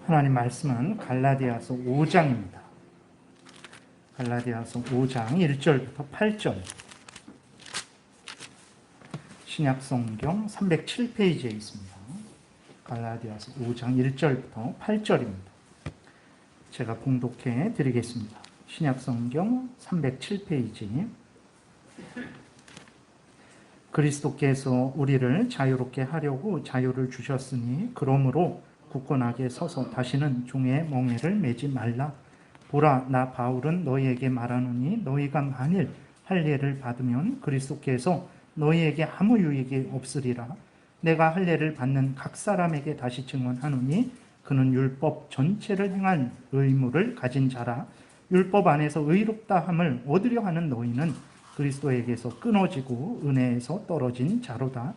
하나님 말씀은 갈라디아서 5장입니다. 갈라디아서 5장 1절부터 8절. 신약성경 307페이지에 있습니다. 갈라디아서 5장 1절부터 8절입니다. 제가 봉독해 드리겠습니다. 신약성경 307페이지. 그리스도께서 우리를 자유롭게 하려고 자유를 주셨으니 그러므로 굳건하게 서서 다시는 종의 멍에를 매지 말라. 보라, 나 바울은 너희에게 말하노니 너희가 만일 할례를 받으면 그리스도께서 너희에게 아무 유익이 없으리라. 내가 할례를 받는 각 사람에게 다시 증언하노니 그는 율법 전체를 행한 의무를 가진 자라. 율법 안에서 의롭다 함을 얻으려 하는 너희는 그리스도에게서 끊어지고 은혜에서 떨어진 자로다.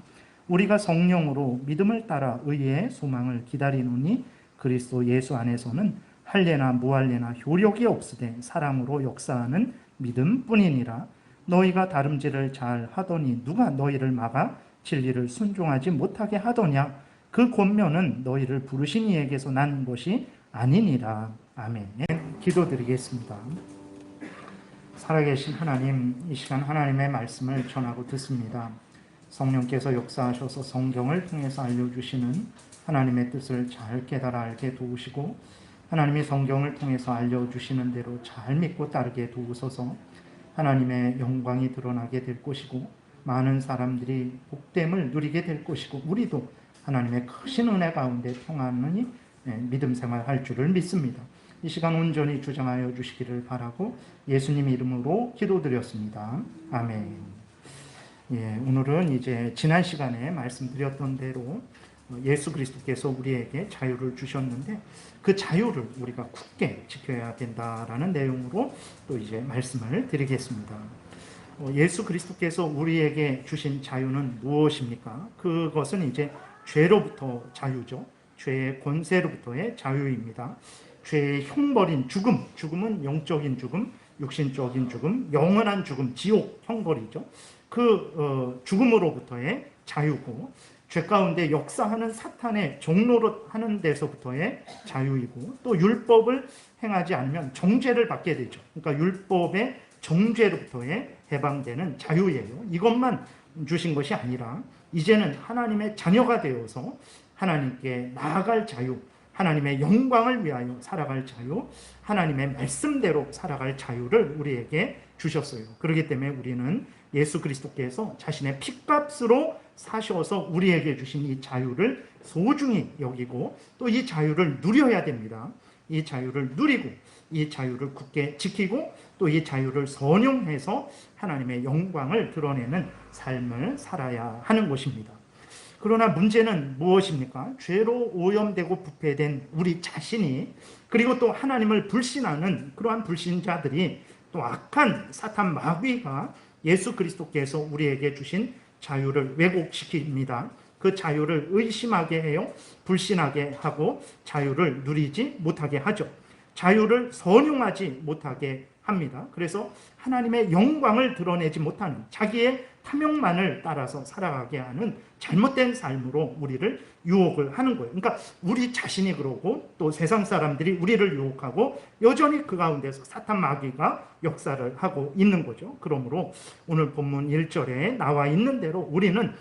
우리가 성령으로 믿음을 따라 의의 소망을 기다리노니 그리스도 예수 안에서는 할례나 무할례나 효력이 없으되 사랑으로 역사하는 믿음뿐이니라. 너희가 다름질을 잘 하더니 누가 너희를 막아 진리를 순종하지 못하게 하더냐? 그 권면은 너희를 부르신 이에게서 난 것이 아니니라. 아멘. 기도드리겠습니다. 살아계신 하나님, 이 시간 하나님의 말씀을 전하고 듣습니다. 성령께서 역사하셔서 성경을 통해서 알려주시는 하나님의 뜻을 잘 깨달아 알게 도우시고 하나님이 성경을 통해서 알려주시는 대로 잘 믿고 따르게 도우소서. 하나님의 영광이 드러나게 될 것이고 많은 사람들이 복됨을 누리게 될 것이고 우리도 하나님의 크신 은혜 가운데 평안히 믿음 생활할 줄을 믿습니다. 이 시간 온전히 주장하여 주시기를 바라고 예수님 이름으로 기도드렸습니다. 아멘. 오늘은 이제 지난 시간에 말씀드렸던 대로 예수 그리스도께서 우리에게 자유를 주셨는데 그 자유를 우리가 굳게 지켜야 된다라는 내용으로 또 이제 말씀을 드리겠습니다. 예수 그리스도께서 우리에게 주신 자유는 무엇입니까? 그것은 이제 죄로부터 자유죠. 죄의 권세로부터의 자유입니다. 죄의 형벌인 죽음, 죽음은 영적인 죽음, 육신적인 죽음, 영원한 죽음, 지옥, 형벌이죠. 그 죽음으로부터의 자유고 죄 가운데 역사하는 사탄의 종로로 하는 데서부터의 자유이고 또 율법을 행하지 않으면 정죄를 받게 되죠. 그러니까 율법의 정죄로부터의 해방되는 자유예요. 이것만 주신 것이 아니라 이제는 하나님의 자녀가 되어서 하나님께 나아갈 자유, 하나님의 영광을 위하여 살아갈 자유, 하나님의 말씀대로 살아갈 자유를 우리에게 주셨어요. 그렇기 때문에 우리는 예수 그리스도께서 자신의 핏값으로 사셔서 우리에게 주신 이 자유를 소중히 여기고 또 이 자유를 누려야 됩니다. 이 자유를 누리고 이 자유를 굳게 지키고 또 이 자유를 선용해서 하나님의 영광을 드러내는 삶을 살아야 하는 것입니다. 그러나 문제는 무엇입니까? 죄로 오염되고 부패된 우리 자신이 그리고 또 하나님을 불신하는 그러한 불신자들이 또 악한 사탄 마귀가 예수 그리스도께서 우리에게 주신 자유를 왜곡시킵니다. 그 자유를 의심하게 해요. 불신하게 하고 자유를 누리지 못하게 하죠. 자유를 선용하지 못하게 합니다. 그래서 하나님의 영광을 드러내지 못하는 자기의 탐욕만을 따라서 살아가게 하는 잘못된 삶으로 우리를 유혹을 하는 거예요. 그러니까 우리 자신이 그러고 또 세상 사람들이 우리를 유혹하고 여전히 그 가운데서 사탄 마귀가 역사를 하고 있는 거죠. 그러므로 오늘 본문 1절에 나와 있는 대로 우리는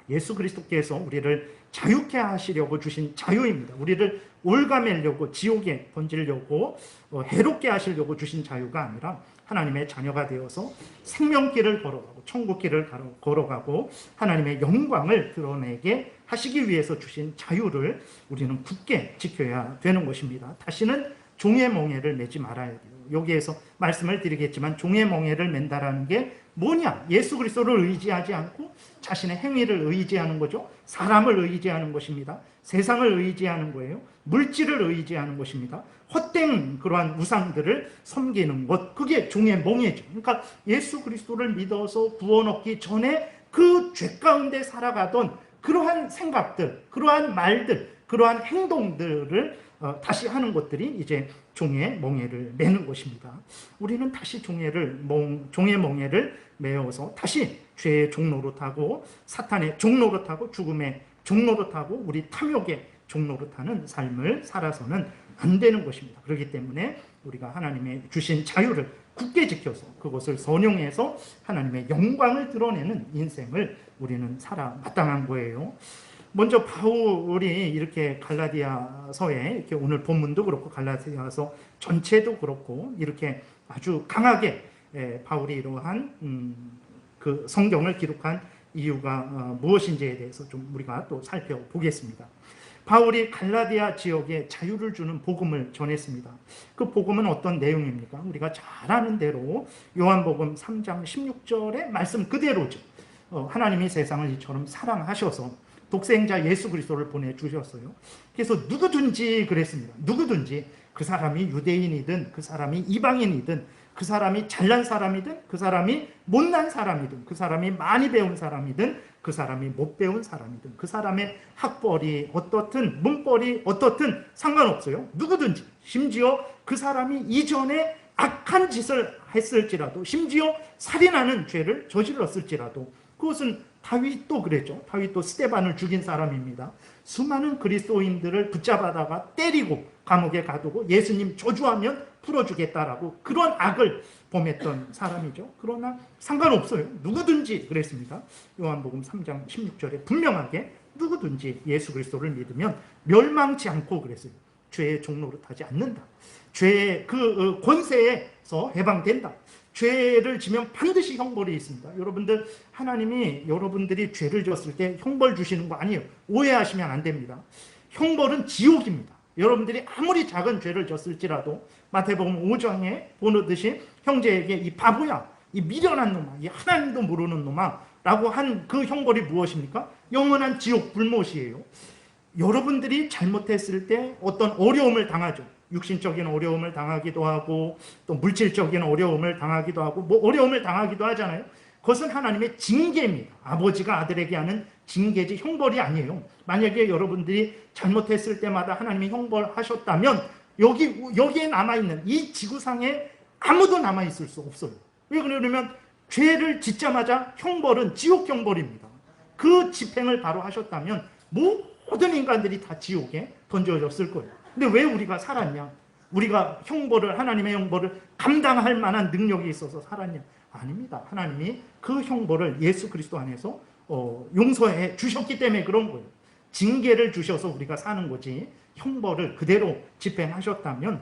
예수 그리스도께서 우리를 자유케 하시려고 주신 자유입니다. 우리를 올가매려고 지옥에 던지려고 해롭게 하시려고 주신 자유가 아니라 하나님의 자녀가 되어서 생명길을 걸어가고 천국길을 걸어가고 하나님의 영광을 드러내게 하시기 위해서 주신 자유를 우리는 굳게 지켜야 되는 것입니다. 다시는 종의 멍에를 매지 말아야 돼요. 여기에서 말씀을 드리겠지만 종의 멍에를 맨다라는 게 뭐냐? 예수 그리스도를 의지하지 않고 자신의 행위를 의지하는 거죠. 사람을 의지하는 것입니다. 세상을 의지하는 거예요. 물질을 의지하는 것입니다. 헛된 그러한 우상들을 섬기는 것, 그게 종의 멍에죠. 그러니까 예수 그리스도를 믿어서 구원 얻기 전에 그 죄 가운데 살아가던 그러한 생각들, 그러한 말들, 그러한 행동들을 다시 하는 것들이 이제 종의 멍에를 매는 것입니다. 우리는 다시 종의 멍에를 메어서 다시 죄의 종로로 타고 사탄의 종로로 타고 죽음의 종로로 타고 우리 탐욕의 종노릇하는 삶을 살아서는 안 되는 것입니다. 그렇기 때문에 우리가 하나님의 주신 자유를 굳게 지켜서 그것을 선용해서 하나님의 영광을 드러내는 인생을 우리는 살아 마땅한 거예요. 먼저 바울이 이렇게 갈라디아서에 이렇게 오늘 본문도 그렇고 갈라디아서 전체도 그렇고 이렇게 아주 강하게 바울이 이러한 그 성경을 기록한 이유가 무엇인지에 대해서 좀 우리가 또 살펴보겠습니다. 바울이 갈라디아 지역에 자유를 주는 복음을 전했습니다. 그 복음은 어떤 내용입니까? 우리가 잘 아는 대로 요한복음 3장 16절의 말씀 그대로죠. 하나님이 세상을 이처럼 사랑하셔서 독생자 예수 그리스도를 보내주셨어요. 그래서 누구든지 그랬습니다. 누구든지 그 사람이 유대인이든 그 사람이 이방인이든 그 사람이 잘난 사람이든 그 사람이 못난 사람이든 그 사람이 많이 배운 사람이든 그 사람이 못 배운 사람이든 그 사람의 학벌이 어떻든 문벌이 어떻든 상관없어요. 누구든지 심지어 그 사람이 이전에 악한 짓을 했을지라도 심지어 살인하는 죄를 저질렀을지라도 그것은 다윗도 그랬죠. 다윗도 스데반을 죽인 사람입니다. 수많은 그리스도인들을 붙잡아다가 때리고 감옥에 가두고 예수님 저주하면 풀어주겠다라고 그런 악을 범했던 사람이죠. 그러나 상관없어요. 누구든지 그랬습니다. 요한복음 3장 16절에 분명하게 누구든지 예수 그리스도를 믿으면 멸망치 않고 그랬어요. 죄의 종노릇하지 않는다. 죄의 그 권세에서 해방된다. 죄를 지면 반드시 형벌이 있습니다. 여러분들, 하나님이 여러분들이 죄를 졌을 때 형벌 주시는 거 아니에요. 오해하시면 안 됩니다. 형벌은 지옥입니다. 여러분들이 아무리 작은 죄를 졌을지라도 마태복음 5장에 보듯이 형제에게 이 바보야, 이 미련한 놈아, 이 하나님도 모르는 놈아 라고 한 그 형벌이 무엇입니까? 영원한 지옥 불못이에요. 여러분들이 잘못했을 때 어떤 어려움을 당하죠. 육신적인 어려움을 당하기도 하고 또 물질적인 어려움을 당하기도 하고 뭐 어려움을 당하기도 하잖아요. 그것은 하나님의 징계입니다. 아버지가 아들에게 하는 징계지 형벌이 아니에요. 만약에 여러분들이 잘못했을 때마다 하나님이 형벌하셨다면 여기에 남아있는 이 지구상에 아무도 남아있을 수 없어요. 왜 그러냐면 죄를 짓자마자 형벌은 지옥 형벌입니다. 그 집행을 바로 하셨다면 모든 인간들이 다 지옥에 던져졌을 거예요. 근데 왜 우리가 살았냐? 우리가 하나님의 형벌을 감당할 만한 능력이 있어서 살았냐? 아닙니다. 하나님이 그 형벌을 예수 그리스도 안에서 용서해 주셨기 때문에 그런 거예요. 징계를 주셔서 우리가 사는 거지 형벌을 그대로 집행하셨다면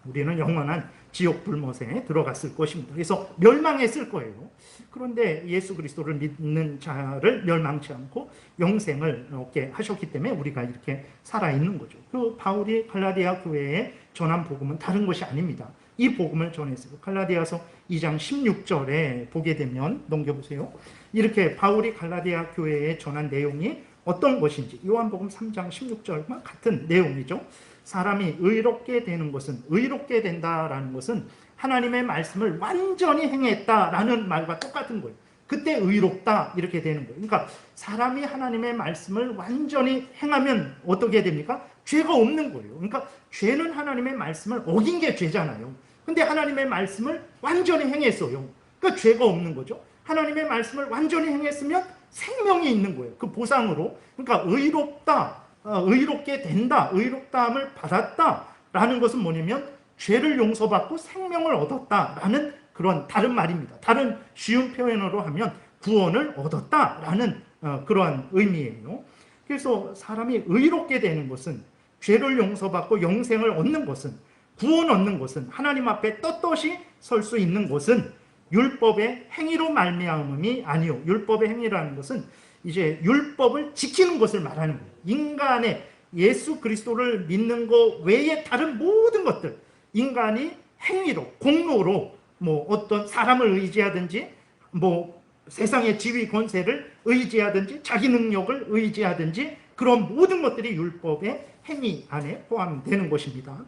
우리는 영원한 지옥 불못에 들어갔을 것입니다. 그래서 멸망했을 거예요. 그런데 예수 그리스도를 믿는 자를 멸망치 않고 영생을 얻게 하셨기 때문에 우리가 이렇게 살아있는 거죠. 그 바울이 갈라디아 교회에 전한 복음은 다른 것이 아닙니다. 이 복음을 전했어요. 갈라디아서 2장 16절에 보게 되면 넘겨보세요. 이렇게 바울이 갈라디아 교회에 전한 내용이 어떤 것인지 요한복음 3장 16절과 같은 내용이죠. 사람이 의롭게 되는 것은, 의롭게 된다라는 것은 하나님의 말씀을 완전히 행했다라는 말과 똑같은 거예요. 그때 의롭다 이렇게 되는 거예요. 그러니까 사람이 하나님의 말씀을 완전히 행하면 어떻게 됩니까? 죄가 없는 거예요. 그러니까 죄는 하나님의 말씀을 어긴 게 죄잖아요. 근데 하나님의 말씀을 완전히 행했어요. 그러니까 죄가 없는 거죠. 하나님의 말씀을 완전히 행했으면 생명이 있는 거예요. 그 보상으로. 그러니까 의롭다, 의롭게 된다, 의롭다함을 받았다라는 것은 뭐냐면 죄를 용서받고 생명을 얻었다라는 그런 다른 말입니다. 다른 쉬운 표현으로 하면 구원을 얻었다라는 그러한 의미예요. 그래서 사람이 의롭게 되는 것은, 죄를 용서받고 영생을 얻는 것은, 구원 얻는 것은, 하나님 앞에 떳떳이 설 수 있는 것은 율법의 행위로 말미암음이 아니요. 율법의 행위라는 것은 이제 율법을 지키는 것을 말하는 거예요. 인간의 예수 그리스도를 믿는 것 외에 다른 모든 것들, 인간이 행위로, 공로로 뭐 어떤 사람을 의지하든지 뭐 세상의 지위 권세를 의지하든지 자기 능력을 의지하든지 그런 모든 것들이 율법의 행위 안에 포함되는 것입니다.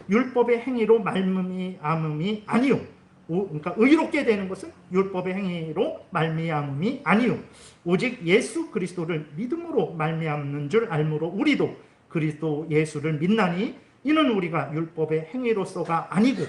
율법의 행위로 말미암음이 아니요. 그러니까 의롭게 되는 것은 율법의 행위로 말미암음이 아니요. 오직 예수 그리스도를 믿음으로 말미암는 줄 알므로 우리도 그리스도 예수를 믿나니 이는 우리가 율법의 행위로서가 아니고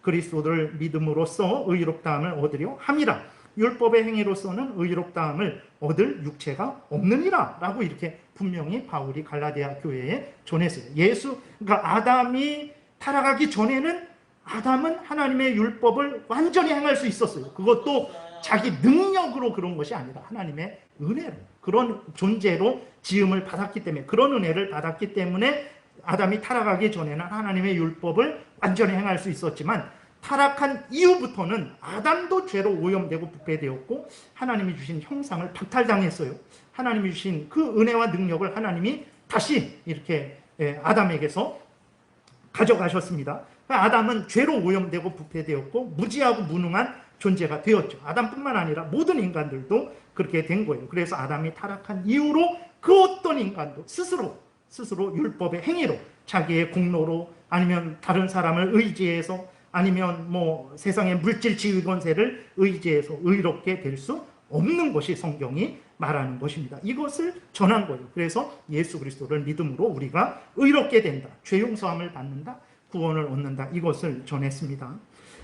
그리스도를 믿음으로써 의롭다함을 얻으려 함이라. 율법의 행위로서는 의롭다함을 얻을 육체가 없느니라 라고 이렇게 분명히 바울이 갈라디아 교회에 전했어요. 그러니까 아담이 타락하기 전에는 아담은 하나님의 율법을 완전히 행할 수 있었어요. 그것도 자기 능력으로 그런 것이 아니라 하나님의 은혜로, 그런 존재로 지음을 받았기 때문에, 그런 은혜를 받았기 때문에 아담이 타락하기 전에는 하나님의 율법을 완전히 행할 수 있었지만, 타락한 이후부터는 아담도 죄로 오염되고 부패되었고 하나님이 주신 형상을 박탈당했어요. 하나님이 주신 그 은혜와 능력을 하나님이 다시 이렇게 아담에게서 가져가셨습니다. 아담은 죄로 오염되고 부패되었고 무지하고 무능한 존재가 되었죠. 아담뿐만 아니라 모든 인간들도 그렇게 된 거예요. 그래서 아담이 타락한 이후로 그 어떤 인간도 스스로 율법의 행위로, 자기의 공로로, 아니면 다른 사람을 의지해서, 아니면 뭐 세상의 물질 지위 권세를 의지해서 의롭게 될 수 없는 것이 성경이 말하는 것입니다. 이것을 전한 거예요. 그래서 예수 그리스도를 믿음으로 우리가 의롭게 된다, 죄 용서함을 받는다, 구원을 얻는다, 이것을 전했습니다.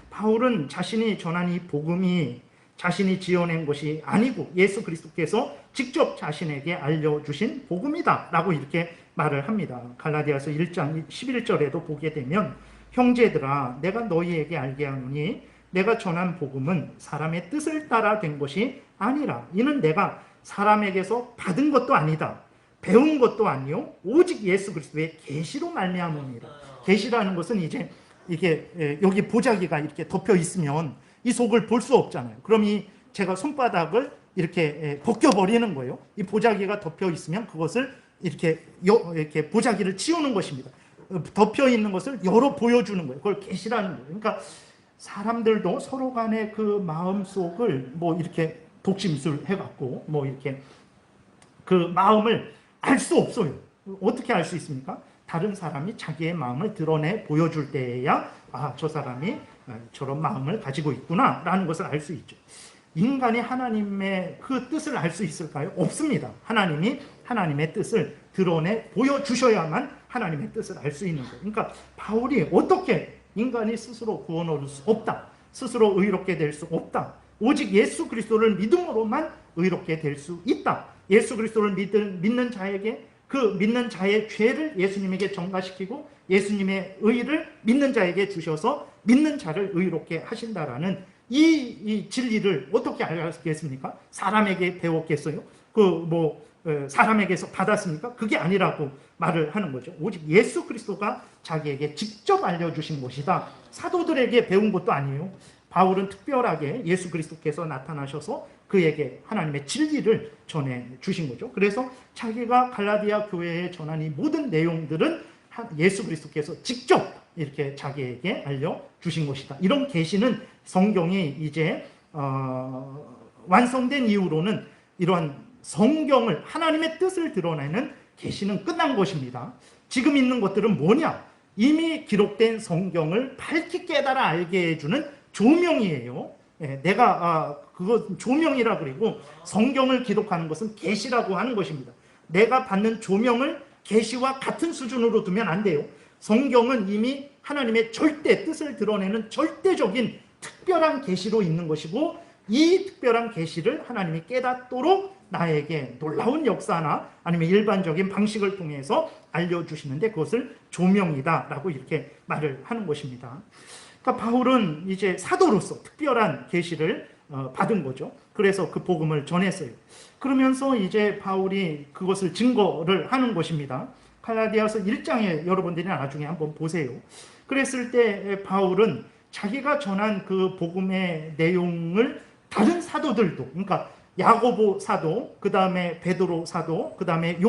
바울은 자신이 전한 이 복음이 자신이 지어낸 것이 아니고 예수 그리스도께서 직접 자신에게 알려주신 복음이다 라고 이렇게 말을 합니다. 갈라디아서 1장 11절에도 보게 되면, 형제들아 내가 너희에게 알게 하노니 내가 전한 복음은 사람의 뜻을 따라 된 것이 아니라 이는 내가 사람에게서 받은 것도 아니다, 배운 것도 아니요 오직 예수 그리스도의 계시로 말미암음이라. 계시라는 것은 이제 이게 여기 보자기가 이렇게 덮여 있으면 이 속을 볼 수 없잖아요. 그럼 제가 손바닥을 이렇게 벗겨버리는 거예요. 이 보자기가 덮여 있으면 그것을 이렇게 보자기를 치우는 것입니다. 덮여 있는 것을 열어 보여주는 거예요. 그걸 계시라는 거예요. 그러니까 사람들도 서로 간의 그 마음 속을 뭐 이렇게 독심술 해갖고 뭐 이렇게 그 마음을 알 수 없어요. 어떻게 알 수 있습니까? 다른 사람이 자기의 마음을 드러내 보여줄 때에야 저 사람이 저런 마음을 가지고 있구나 라는 것을 알 수 있죠. 인간이 하나님의 그 뜻을 알 수 있을까요? 없습니다. 하나님이 하나님의 뜻을 드러내 보여주셔야만 하나님의 뜻을 알 수 있는 거예요. 그러니까 바울이 어떻게 인간이 스스로 구원 얻을 수 없다, 스스로 의롭게 될 수 없다, 오직 예수 그리스도를 믿음으로만 의롭게 될 수 있다, 예수 그리스도를 믿는 자에게 그 믿는 자의 죄를 예수님에게 전가시키고 예수님의 의를 믿는 자에게 주셔서 믿는 자를 의롭게 하신다라는 이 진리를 어떻게 알겠습니까? 사람에게 배웠겠어요? 사람에게서 받았습니까? 그게 아니라고 말을 하는 거죠. 오직 예수 그리스도가 자기에게 직접 알려주신 것이다. 사도들에게 배운 것도 아니에요. 바울은 특별하게 예수 그리스도께서 나타나셔서 그에게 하나님의 진리를 전해주신 거죠. 그래서 자기가 갈라디아 교회에 전한 이 모든 내용들은 예수 그리스도께서 직접 이렇게 자기에게 알려주신 것이다. 이런 계시는 성경이 이제 완성된 이후로는 이러한 성경을, 하나님의 뜻을 드러내는 계시는 끝난 것입니다. 지금 있는 것들은 뭐냐? 이미 기록된 성경을 밝히 깨달아 알게 해주는 조명이에요. 내가 그거 조명이라 그리고 성경을 기록하는 것은 계시라고 하는 것입니다. 내가 받는 조명을 계시와 같은 수준으로 두면 안 돼요. 성경은 이미 하나님의 절대 뜻을 드러내는 절대적인 특별한 계시로 있는 것이고, 이 특별한 계시를 하나님이 깨닫도록 나에게 놀라운 역사나 아니면 일반적인 방식을 통해서 알려주시는데 그것을 조명이다라고 이렇게 말을 하는 것입니다. 그러니까 바울은 이제 사도로서 특별한 계시를 받은 거죠. 그래서 그 복음을 전했어요. 그러면서 이제 바울이 그것을 증거를 하는 것입니다. 갈라디아서 1장에 여러분들이 나중에 한번 보세요. 그랬을 때 바울은 자기가 전한 그 복음의 내용을 다른 사도들도, 그러니까 야고보 사도, 그 다음에 베드로 사도, 그 다음에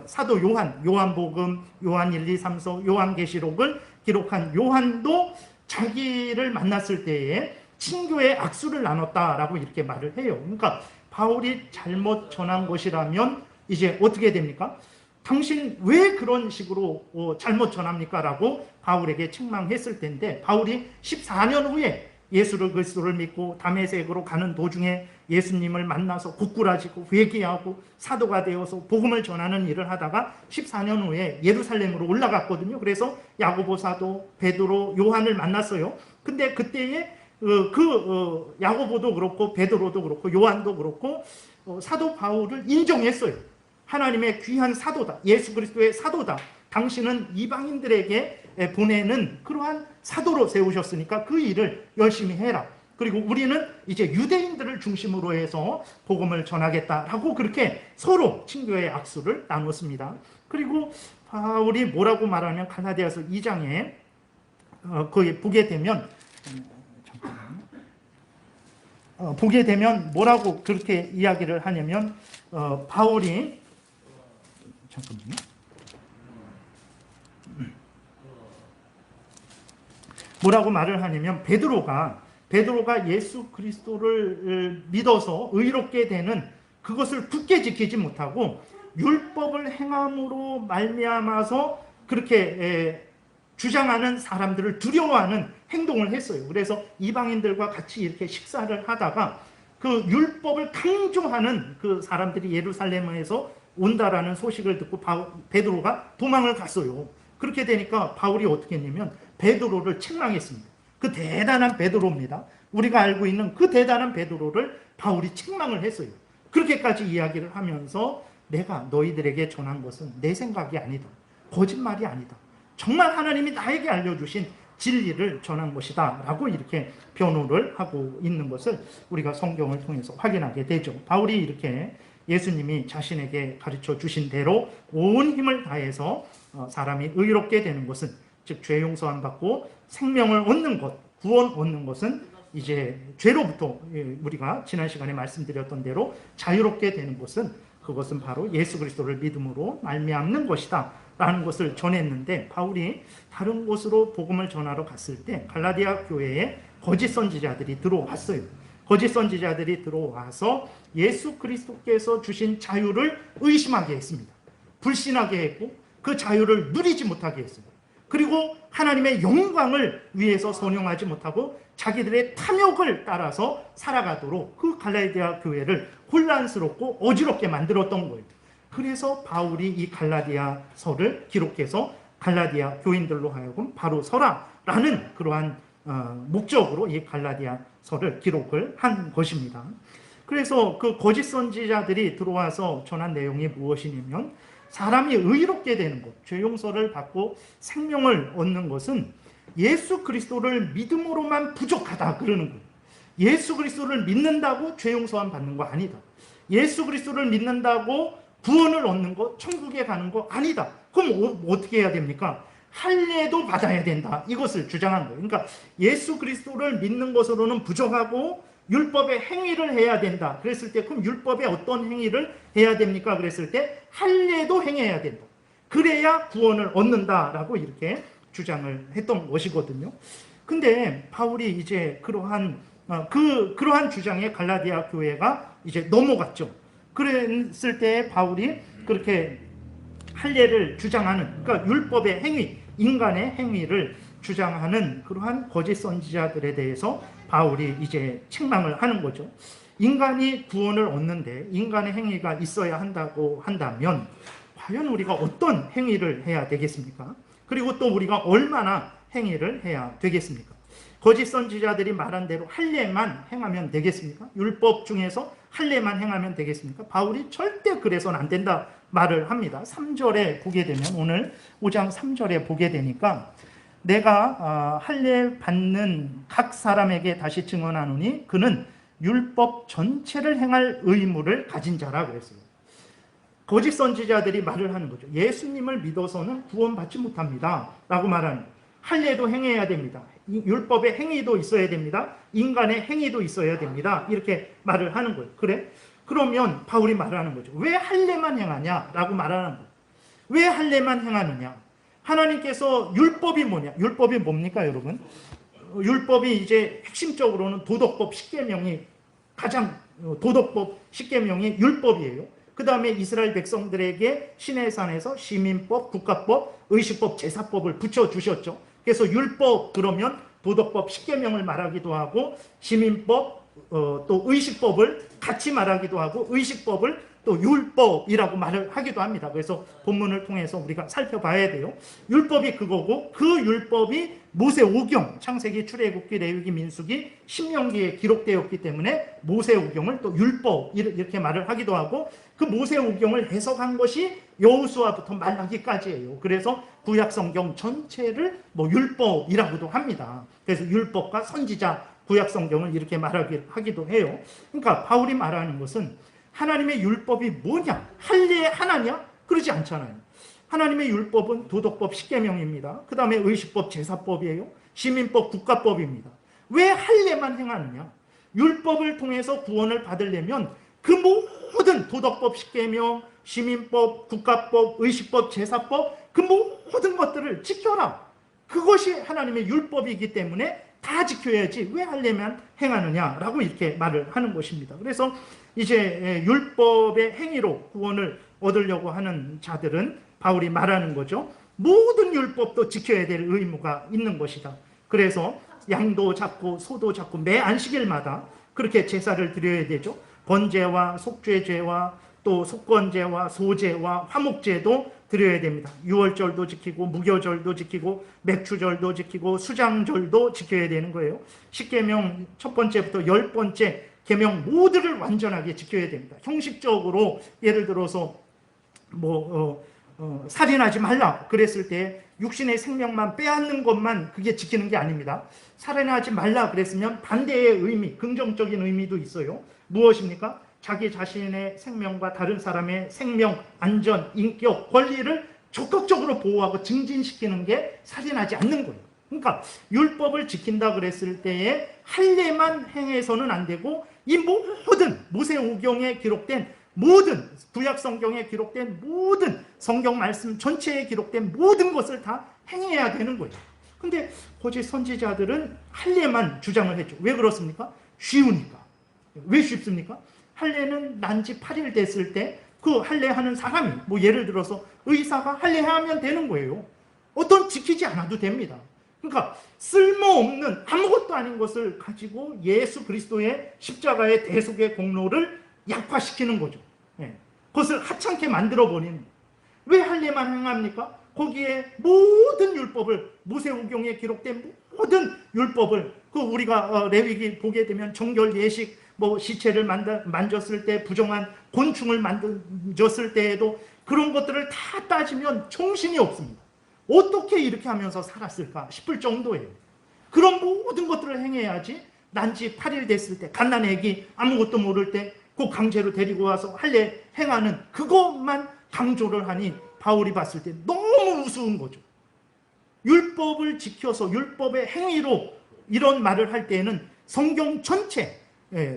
사도 요한복음, 요한 1, 2, 3서, 요한계시록을 기록한 요한도 자기를 만났을 때에 친교의 악수를 나눴다라고 이렇게 말을 해요. 그러니까 바울이 잘못 전한 것이라면 이제 어떻게 됩니까? 당신 왜 그런 식으로 잘못 전합니까? 라고 바울에게 책망했을 텐데, 바울이 14년 후에 예수 그리스도를 믿고 다메섹으로 가는 도중에 예수님을 만나서 고꾸라지고 회개하고 사도가 되어서 복음을 전하는 일을 하다가 14년 후에 예루살렘으로 올라갔거든요. 그래서 야고보 사도, 베드로, 요한을 만났어요. 근데 그때에 야고보도 그렇고 베드로도 그렇고 요한도 그렇고 사도 바울을 인정했어요. 하나님의 귀한 사도다. 예수 그리스도의 사도다. 당신은 이방인들에게 보내는 그러한 사도로 세우셨으니까 그 일을 열심히 해라. 그리고 우리는 이제 유대인들을 중심으로 해서 복음을 전하겠다라고 그렇게 서로 친교의 악수를 나눴습니다. 그리고 바울이 뭐라고 말하면 갈라디아서 2장에 거기 보게 되면 보게 되면 뭐라고 그렇게 이야기를 하냐면 바울이 잠깐만요. 뭐라고 말을 하냐면 베드로가 예수 그리스도를 믿어서 의롭게 되는 그것을 굳게 지키지 못하고 율법을 행함으로 말미암아서 그렇게 주장하는 사람들을 두려워하는 행동을 했어요. 그래서 이방인들과 같이 이렇게 식사를 하다가 그 율법을 강조하는 그 사람들이 예루살렘에서 온다라는 소식을 듣고 베드로가 도망을 갔어요. 그렇게 되니까 바울이 어떻게 했냐면 베드로를 책망했습니다. 그 대단한 베드로입니다. 우리가 알고 있는 그 대단한 베드로를 바울이 책망을 했어요. 그렇게까지 이야기를 하면서 내가 너희들에게 전한 것은 내 생각이 아니다. 거짓말이 아니다. 정말 하나님이 나에게 알려주신 진리를 전한 것이다 라고 이렇게 변호를 하고 있는 것을 우리가 성경을 통해서 확인하게 되죠. 바울이 이렇게 예수님이 자신에게 가르쳐 주신 대로 온 힘을 다해서 사람이 의롭게 되는 것은 즉 죄 용서함 받고 생명을 얻는 것, 구원 얻는 것은 이제 죄로부터 우리가 지난 시간에 말씀드렸던 대로 자유롭게 되는 것은 그것은 바로 예수 그리스도를 믿음으로 말미암는 것이다 라는 것을 전했는데 바울이 다른 곳으로 복음을 전하러 갔을 때 갈라디아 교회에 거짓 선지자들이 들어왔어요. 거짓 선지자들이 들어와서 예수 그리스도께서 주신 자유를 의심하게 했습니다. 불신하게 했고 그 자유를 누리지 못하게 했습니다. 그리고 하나님의 영광을 위해서 선용하지 못하고 자기들의 탐욕을 따라서 살아가도록 그 갈라디아 교회를 혼란스럽고 어지럽게 만들었던 거예요. 그래서 바울이 이 갈라디아서를 기록해서 갈라디아 교인들로 하여금 바로 서라라는 그러한 목적으로 이 갈라디아서를 기록을 한 것입니다. 그래서 그 거짓 선지자들이 들어와서 전한 내용이 무엇이냐면 사람이 의롭게 되는 것, 죄 용서를 받고 생명을 얻는 것은 예수 그리스도를 믿음으로만 부족하다 그러는 거예요. 예수 그리스도를 믿는다고 죄 용서함 받는 거 아니다. 예수 그리스도를 믿는다고 구원을 얻는 거, 천국에 가는 거 아니다. 그럼 어떻게 해야 됩니까? 할례도 받아야 된다. 이것을 주장한 거예요. 그러니까 예수 그리스도를 믿는 것으로는 부족하고 율법의 행위를 해야 된다. 그랬을 때 그럼 율법의 어떤 행위를 해야 됩니까? 그랬을 때 할례도 행해야 된다. 그래야 구원을 얻는다라고 이렇게 주장을 했던 것이거든요. 근데 바울이 이제 그러한 주장에 갈라디아 교회가 이제 넘어갔죠. 그랬을 때 바울이 그렇게 할례를 주장하는, 그러니까 율법의 행위, 인간의 행위를 주장하는 그러한 거짓 선지자들에 대해서 바울이 이제 책망을 하는 거죠. 인간이 구원을 얻는데 인간의 행위가 있어야 한다고 한다면 과연 우리가 어떤 행위를 해야 되겠습니까? 그리고 또 우리가 얼마나 행위를 해야 되겠습니까? 거짓 선지자들이 말한 대로 할례만 행하면 되겠습니까? 율법 중에서 할례만 행하면 되겠습니까? 바울이 절대 그래서는 안 된다 말을 합니다. 3절에 보게 되면 오늘 5장 3절에 보게 되니까 내가 할례 받는 각 사람에게 다시 증언하노니 그는 율법 전체를 행할 의무를 가진 자라 그랬어요. 거짓 선지자들이 말을 하는 거죠. 예수님을 믿어서는 구원받지 못합니다 라고 말하는, 할례도 행해야 됩니다. 율법의 행위도 있어야 됩니다. 인간의 행위도 있어야 됩니다. 이렇게 말을 하는 거예요. 그래? 그러면 바울이 말하는 거죠. 왜 할례만 행하냐? 라고 말하는 거예요. 왜 할례만 행하느냐? 하나님께서 율법이 뭐냐? 율법이 뭡니까, 여러분? 율법이 이제 핵심적으로는 도덕법 10계명이 가장 도덕법 10계명이 율법이에요. 그 다음에 이스라엘 백성들에게 시내산에서 시민법, 국가법, 의식법, 제사법을 붙여주셨죠. 그래서 율법 그러면 도덕법 10계명을 말하기도 하고 시민법 또 의식법을 같이 말하기도 하고 의식법을 또 율법이라고 말을 하기도 합니다. 그래서 본문을 통해서 우리가 살펴봐야 돼요. 율법이 그거고, 그 율법이 모세오경, 창세기, 출애굽기, 레위기, 민수기, 신명기에 기록되었기 때문에 모세오경을 또 율법 이렇게 말을 하기도 하고, 그 모세오경을 해석한 것이 여호수아부터 말라기까지예요. 그래서 구약성경 전체를 뭐 율법이라고도 합니다. 그래서 율법과 선지자, 구약성경을 이렇게 말하기도 해요. 그러니까 바울이 말하는 것은 하나님의 율법이 뭐냐? 할례 하나냐? 그러지 않잖아요. 하나님의 율법은 도덕법, 십계명입니다. 그 다음에 의식법, 제사법이에요. 시민법, 국가법입니다. 왜 할례만 행하느냐? 율법을 통해서 구원을 받으려면 그 모든 도덕법, 십계명, 시민법, 국가법, 의식법, 제사법, 그 모든 것들을 지켜라. 그것이 하나님의 율법이기 때문에 다 지켜야지 왜 할례만 행하느냐라고 이렇게 말을 하는 것입니다. 그래서 이제 율법의 행위로 구원을 얻으려고 하는 자들은 바울이 말하는 거죠. 모든 율법도 지켜야 될 의무가 있는 것이다. 그래서 양도 잡고 소도 잡고 매 안식일마다 그렇게 제사를 드려야 되죠. 번제와 속죄제와 또 속건제와 소제와 화목제도 드려야 됩니다. 유월절도 지키고 무교절도 지키고 맥추절도 지키고 수장절도 지켜야 되는 거예요. 십계명 첫 번째부터 10번째 계명 모두를 완전하게 지켜야 됩니다. 형식적으로 예를 들어서 살인하지 말라 그랬을 때 육신의 생명만 빼앗는 것만 그게 지키는 게 아닙니다. 살인하지 말라 그랬으면 반대의 의미, 긍정적인 의미도 있어요. 무엇입니까? 자기 자신의 생명과 다른 사람의 생명, 안전, 인격, 권리를 적극적으로 보호하고 증진시키는 게 살인하지 않는 거예요. 그러니까 율법을 지킨다 그랬을 때에 할례만 행해서는 안 되고 이 모든 모세오경에 기록된 모든 구약성경에 기록된 모든 성경 말씀 전체에 기록된 모든 것을 다 행해야 되는 거예요. 근데 거짓 선지자들은 할례만 주장을 했죠. 왜 그렇습니까? 쉬우니까. 왜 쉽습니까? 할례는 난지 8일 됐을 때 그 할례하는 사람이 예를 들어서 의사가 할례하면 되는 거예요. 어떤 지키지 않아도 됩니다. 그러니까 쓸모없는 아무것도 아닌 것을 가지고 예수 그리스도의 십자가의 대속의 공로를 약화시키는 거죠. 그것을 하찮게 만들어버리는 거예요. 왜 할례만 행합니까? 거기에 모든 율법을 모세오경에 기록된 모든 율법을 우리가 레위기 보게 되면 정결 예식 시체를 만졌을 때 부정한 곤충을 만졌을 때에도 그런 것들을 다 따지면 정신이 없습니다. 어떻게 이렇게 하면서 살았을까 싶을 정도예요. 그런 모든 것들을 행해야지 난지 8일 됐을 때 갓난아기 아무것도 모를 때 꼭 강제로 데리고 와서 할례 행하는 그것만 강조를 하니 바울이 봤을 때 너무 우스운 거죠. 율법을 지켜서 율법의 행위로 이런 말을 할 때에는 성경 전체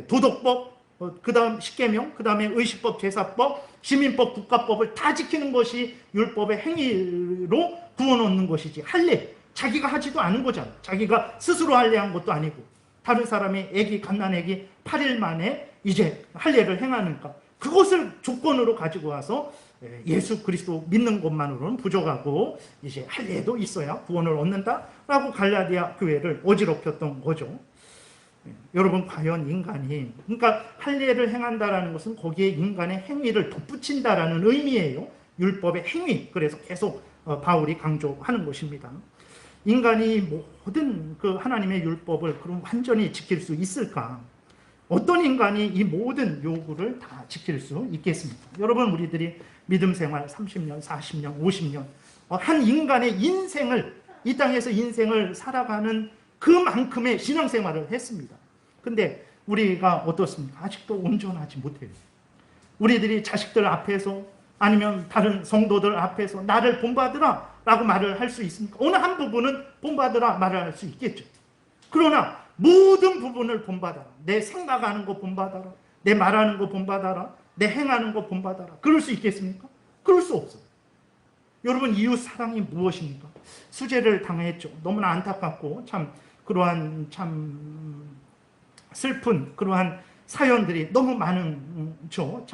도덕법, 그 다음 십계명, 그 다음에 의식법, 제사법, 시민법, 국가법을 다 지키는 것이 율법의 행위로 구원 얻는 것이지 할례, 자기가 하지도 않은 거잖아. 자기가 스스로 할례한 것도 아니고 다른 사람의 애기, 갓난애기 8일 만에 이제 할례를 행하는가. 그것을 조건으로 가지고 와서 예수 그리스도 믿는 것만으로는 부족하고 이제 할례도 있어야 구원을 얻는다라고 갈라디아 교회를 어지럽혔던 거죠. 여러분 과연 인간이 그러니까 할례를 행한다라는 것은 거기에 인간의 행위를 덧붙인다라는 의미예요. 율법의 행위. 그래서 계속 바울이 강조하는 것입니다. 인간이 모든 그 하나님의 율법을 그럼 완전히 지킬 수 있을까? 어떤 인간이 이 모든 요구를 다 지킬 수 있겠습니까? 여러분 우리들이 믿음 생활 30년, 40년, 50년 한 인간의 인생을 이 땅에서 인생을 살아가는 그만큼의 신앙생활을 했습니다. 근데 우리가 어떻습니까? 아직도 온전하지 못해요. 우리들이 자식들 앞에서 아니면 다른 성도들 앞에서 나를 본받으라 라고 말을 할 수 있습니까? 어느 한 부분은 본받으라 말을 할 수 있겠죠. 그러나 모든 부분을 본받아라. 내 생각하는 거 본받아라. 내 말하는 거 본받아라. 내 행하는 거 본받아라. 그럴 수 있겠습니까? 그럴 수 없어요. 여러분 이웃 사랑이 무엇입니까? 수재를 당했죠. 너무나 안타깝고 그러한 슬픈 그러한 사연들이 너무 많죠.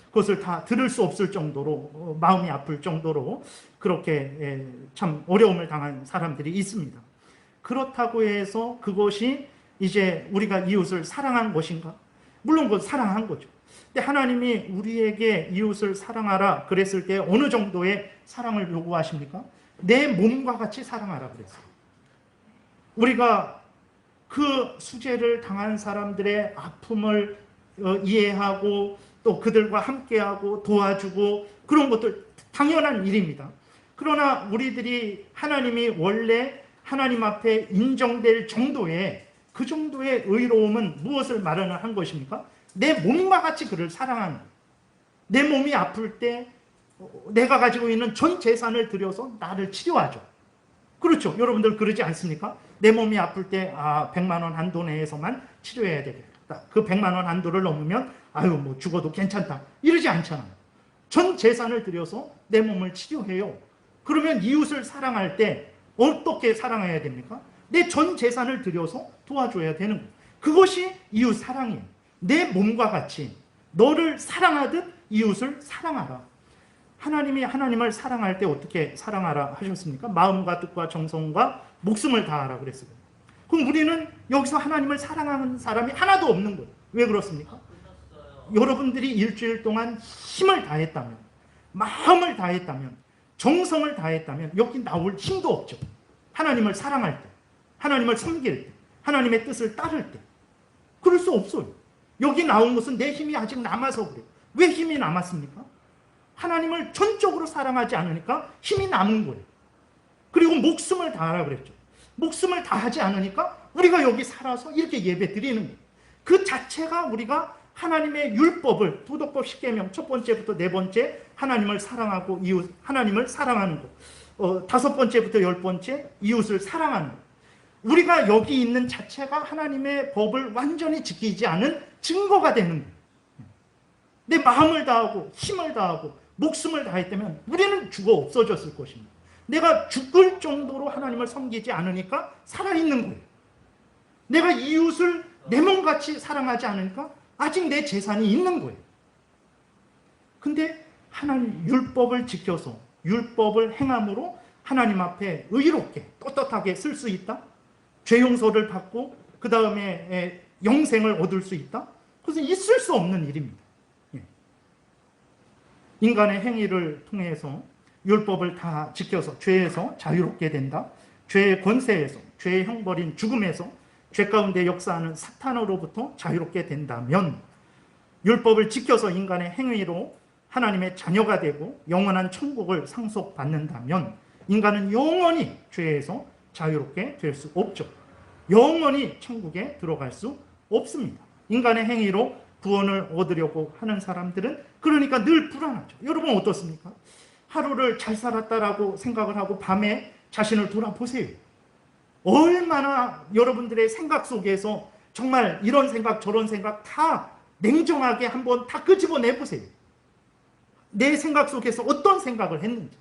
그것을 다 들을 수 없을 정도로 마음이 아플 정도로 그렇게 참 어려움을 당한 사람들이 있습니다. 그렇다고 해서 그것이 이제 우리가 이웃을 사랑한 것인가? 물론 그건 사랑한 거죠. 근데 하나님이 우리에게 이웃을 사랑하라 그랬을 때 어느 정도의 사랑을 요구하십니까? 내 몸과 같이 사랑하라 그랬어요. 우리가 그 수재를 당한 사람들의 아픔을 이해하고 또 그들과 함께하고 도와주고 그런 것들 당연한 일입니다. 그러나 우리들이 하나님이 원래 하나님 앞에 인정될 정도의 그 정도의 의로움은 무엇을 말하는 것입니까? 내 몸과 같이 그를 사랑하는 거예요. 내 몸이 아플 때 내가 가지고 있는 전 재산을 들여서 나를 치료하죠. 그렇죠. 여러분들 그러지 않습니까? 내 몸이 아플 때 100만 원 한도 내에서만 치료해야 되겠다. 그 100만 원 한도를 넘으면 아유 뭐 죽어도 괜찮다. 이러지 않잖아요. 전 재산을 들여서 내 몸을 치료해요. 그러면 이웃을 사랑할 때 어떻게 사랑해야 됩니까? 내 전 재산을 들여서 도와줘야 되는 거예요. 그것이 이웃 사랑이에요. 내 몸과 같이 너를 사랑하듯 이웃을 사랑하라. 하나님이 하나님을 사랑할 때 어떻게 사랑하라 하셨습니까? 마음과 뜻과 정성과 목숨을 다하라 그랬어요. 그럼 우리는 여기서 하나님을 사랑하는 사람이 하나도 없는 거예요. 왜 그렇습니까? 여러분들이 일주일 동안 힘을 다했다면, 마음을 다했다면, 정성을 다했다면 여기 나올 힘도 없죠. 하나님을 사랑할 때, 하나님을 섬길 때, 하나님의 뜻을 따를 때. 그럴 수 없어요. 여기 나온 것은 내 힘이 아직 남아서 그래요. 왜 힘이 남았습니까? 하나님을 전적으로 사랑하지 않으니까 힘이 남은 거예요. 그리고 목숨을 다하라 그랬죠. 목숨을 다하지 않으니까 우리가 여기 살아서 이렇게 예배 드리는 거예요. 그 자체가 우리가 하나님의 율법을 도덕법 10계명 첫 번째부터 네 번째 하나님을 사랑하고 이웃 하나님을 사랑하는 것, 다섯 번째부터 열 번째 이웃을 사랑하는 것. 우리가 여기 있는 자체가 하나님의 법을 완전히 지키지 않은 증거가 되는 거예요. 내 마음을 다하고 힘을 다하고 목숨을 다했다면 우리는 죽어 없어졌을 것입니다. 내가 죽을 정도로 하나님을 섬기지 않으니까 살아있는 거예요. 내가 이웃을 내 몸같이 사랑하지 않으니까 아직 내 재산이 있는 거예요. 근데 하나님 율법을 지켜서 율법을 행함으로 하나님 앞에 의롭게 떳떳하게 쓸 수 있다? 죄 용서를 받고 그 다음에 영생을 얻을 수 있다? 그것은 있을 수 없는 일입니다. 인간의 행위를 통해서 율법을 다 지켜서 죄에서 자유롭게 된다. 죄의 권세에서, 죄의 형벌인 죽음에서 죄 가운데 역사하는 사탄으로부터 자유롭게 된다면 율법을 지켜서 인간의 행위로 하나님의 자녀가 되고 영원한 천국을 상속받는다면 인간은 영원히 죄에서 자유롭게 될 수 없죠. 영원히 천국에 들어갈 수 없습니다. 인간의 행위로 구원을 얻으려고 하는 사람들은 그러니까 늘 불안하죠. 여러분 어떻습니까? 하루를 잘 살았다라고 생각을 하고 밤에 자신을 돌아보세요. 얼마나 여러분들의 생각 속에서 정말 이런 생각 저런 생각 다 냉정하게 한번 다 끄집어내보세요. 내 생각 속에서 어떤 생각을 했는지,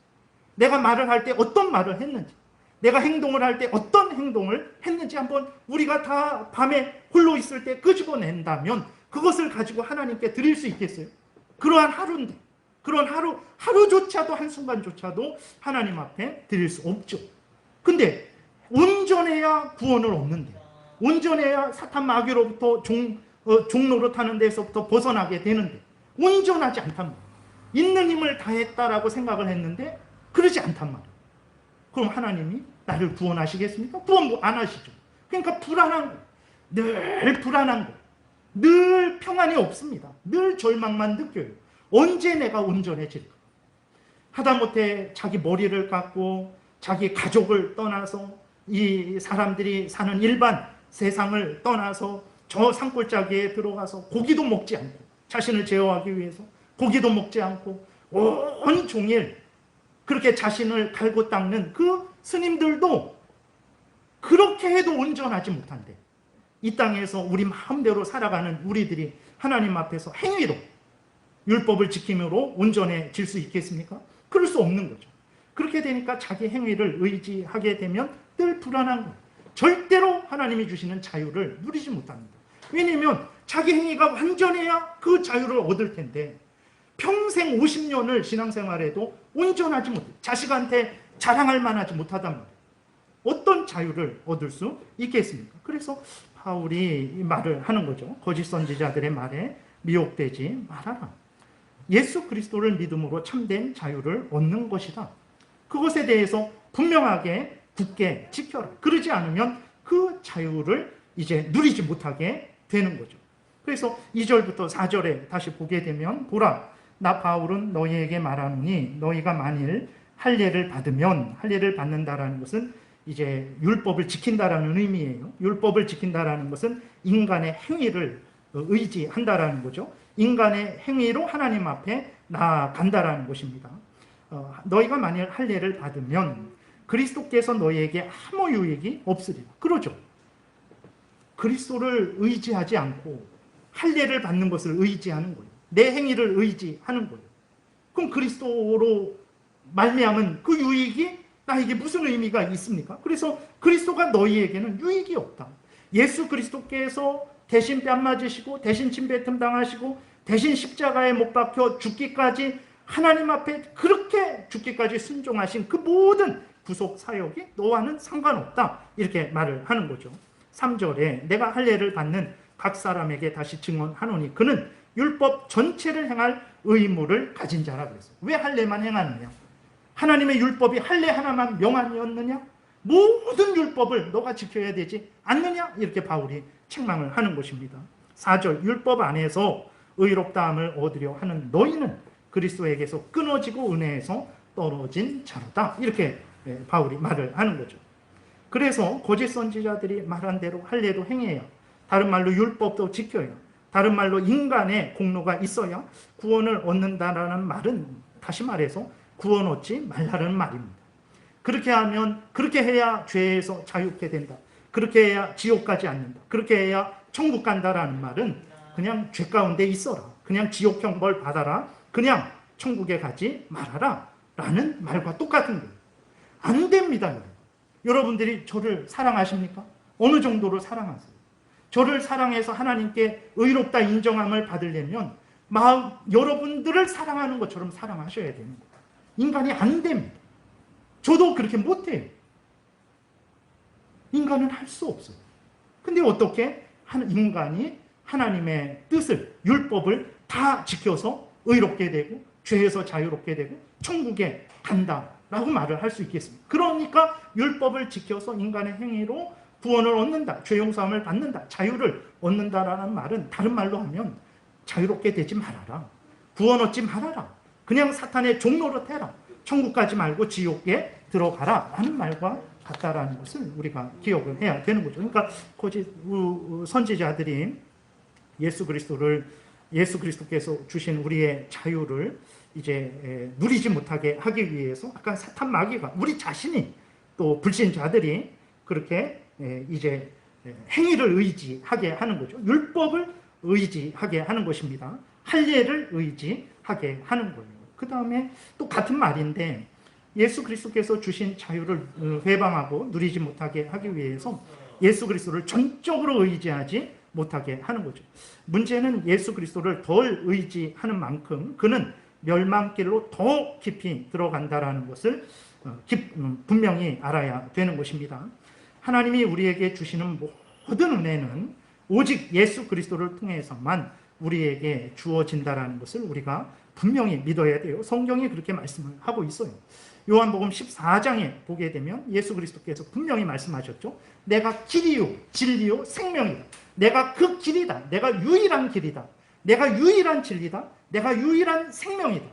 내가 말을 할 때 어떤 말을 했는지, 내가 행동을 할 때 어떤 행동을 했는지 한번 우리가 다 밤에 홀로 있을 때 끄집어낸다면 그것을 가지고 하나님께 드릴 수 있겠어요? 그러한 하루인데, 그런 하루조차도 한순간조차도 하나님 앞에 드릴 수 없죠. 근데 온전해야 구원을 얻는데, 온전해야 사탄 마귀로부터 종노릇하는 데서부터 벗어나게 되는데 온전하지 않단 말이에요. 있는 힘을 다했다라고 생각을 했는데 그러지 않단 말이에요. 그럼 하나님이 나를 구원하시겠습니까? 구원 안 하시죠. 그러니까 불안한 거예요. 늘 불안한 거예요. 늘 평안이 없습니다. 늘 절망만 느껴요. 언제 내가 온전해질까? 하다못해 자기 머리를 깎고 자기 가족을 떠나서 이 사람들이 사는 일반 세상을 떠나서 저 산골짜기에 들어가서 고기도 먹지 않고 자신을 제어하기 위해서 고기도 먹지 않고 온종일 그렇게 자신을 갈고 닦는 그 스님들도 그렇게 해도 온전하지 못한데 이 땅에서 우리 마음대로 살아가는 우리들이 하나님 앞에서 행위로 율법을 지킴으로 온전해질 수 있겠습니까? 그럴 수 없는 거죠. 그렇게 되니까 자기 행위를 의지하게 되면 늘 불안한 거예요. 절대로 하나님이 주시는 자유를 누리지 못합니다. 왜냐하면 자기 행위가 완전해야 그 자유를 얻을 텐데 평생 50년을 신앙생활해도 온전하지 못해 자식한테 자랑할 만하지 못하단 말이에요. 어떤 자유를 얻을 수 있겠습니까? 그래서 바울이 이 말을 하는 거죠. 거짓 선지자들의 말에 미혹되지 말아라. 예수 그리스도를 믿음으로 참된 자유를 얻는 것이다. 그것에 대해서 분명하게 굳게 지켜라. 그러지 않으면 그 자유를 이제 누리지 못하게 되는 거죠. 그래서 2절부터 4절에 다시 보게 되면 보라, 나 바울은 너희에게 말하노니 너희가 만일 할례를 받으면, 할례를 받는다라는 것은 이제 율법을 지킨다라는 의미예요. 율법을 지킨다라는 것은 인간의 행위를 의지한다라는 거죠. 인간의 행위로 하나님 앞에 나아간다라는 것입니다. 너희가 만일 할례를 받으면 그리스도께서 너희에게 아무 유익이 없으리라. 그러죠. 그리스도를 의지하지 않고 할례를 받는 것을 의지하는 거예요. 내 행위를 의지하는 거예요. 그럼 그리스도로 말미암은 그 유익이 나에게 무슨 의미가 있습니까? 그래서 그리스도가 너희에게는 유익이 없다. 예수 그리스도께서 대신 뺨 맞으시고 대신 침뱉음 당하시고 대신 십자가에 못 박혀 죽기까지 하나님 앞에 그렇게 죽기까지 순종하신 그 모든 구속 사역이 너와는 상관없다. 이렇게 말을 하는 거죠. 3절에 내가 할례를 받는 각 사람에게 다시 증언하노니 그는 율법 전체를 행할 의무를 가진 자라 그랬어요. 왜 할례만 행하느냐? 하나님의 율법이 할례 하나만 명함이었느냐? 모든 율법을 너가 지켜야 되지 않느냐? 이렇게 바울이 책망을 하는 것입니다. 4절 율법 안에서 의롭다함을 얻으려 하는 너희는 그리스도에게서 끊어지고 은혜에서 떨어진 자로다. 이렇게 바울이 말을 하는 거죠. 그래서 거짓 선지자들이 말한 대로 할례도 행해야, 다른 말로 율법도 지켜야, 다른 말로 인간의 공로가 있어야 구원을 얻는다라는 말은 다시 말해서 구원 얻지 말라는 말입니다. 그렇게 하면, 그렇게 해야 죄에서 자유케 된다. 그렇게 해야 지옥 가지 않는다. 그렇게 해야 천국 간다라는 말은 그냥 죄 가운데 있어라. 그냥 지옥 형벌 받아라. 그냥 천국에 가지 말아라. 라는 말과 똑같은 거예요. 안 됩니다, 여러분. 여러분들이 저를 사랑하십니까? 어느 정도로 사랑하세요? 저를 사랑해서 하나님께 의롭다 인정함을 받으려면 여러분들을 사랑하는 것처럼 사랑하셔야 되는 거예요. 인간이 안 됩니다. 저도 그렇게 못해요. 인간은 할 수 없어요. 근데 어떻게 인간이 하나님의 뜻을, 율법을 다 지켜서 의롭게 되고 죄에서 자유롭게 되고 천국에 간다라고 말을 할 수 있겠습니다. 그러니까 율법을 지켜서 인간의 행위로 구원을 얻는다, 죄 용서함을 받는다, 자유를 얻는다라는 말은 다른 말로 하면 자유롭게 되지 말아라. 구원 얻지 말아라. 그냥 사탄의 종노릇 해라. 천국 가지 말고 지옥에 들어가라 하는 말과 같다라는 것을 우리가 기억을 해야 되는 거죠. 그러니까 거짓 선지자들이 예수 그리스도께서 주신 우리의 자유를 이제 누리지 못하게 하기 위해서 아까 사탄 마귀가 우리 자신이 또 불신자들이 그렇게 이제 행위를 의지하게 하는 거죠. 율법을 의지하게 하는 것입니다. 할례를 의지하게 하는 거예요. 그 다음에 또 같은 말인데 예수 그리스도께서 주신 자유를 회방하고 누리지 못하게 하기 위해서 예수 그리스도를 전적으로 의지하지 못하게 하는 거죠. 문제는 예수 그리스도를 덜 의지하는 만큼 그는 멸망길로 더 깊이 들어간다라는 것을 분명히 알아야 되는 것입니다. 하나님이 우리에게 주시는 모든 은혜는 오직 예수 그리스도를 통해서만 우리에게 주어진다라는 것을 우리가 분명히 믿어야 돼요. 성경이 그렇게 말씀을 하고 있어요. 요한복음 14장에 보게 되면 예수 그리스도께서 분명히 말씀하셨죠. 내가 길이요 진리요 생명이다. 내가 그 길이다. 내가 유일한 길이다. 내가 유일한 진리다. 내가 유일한 생명이다.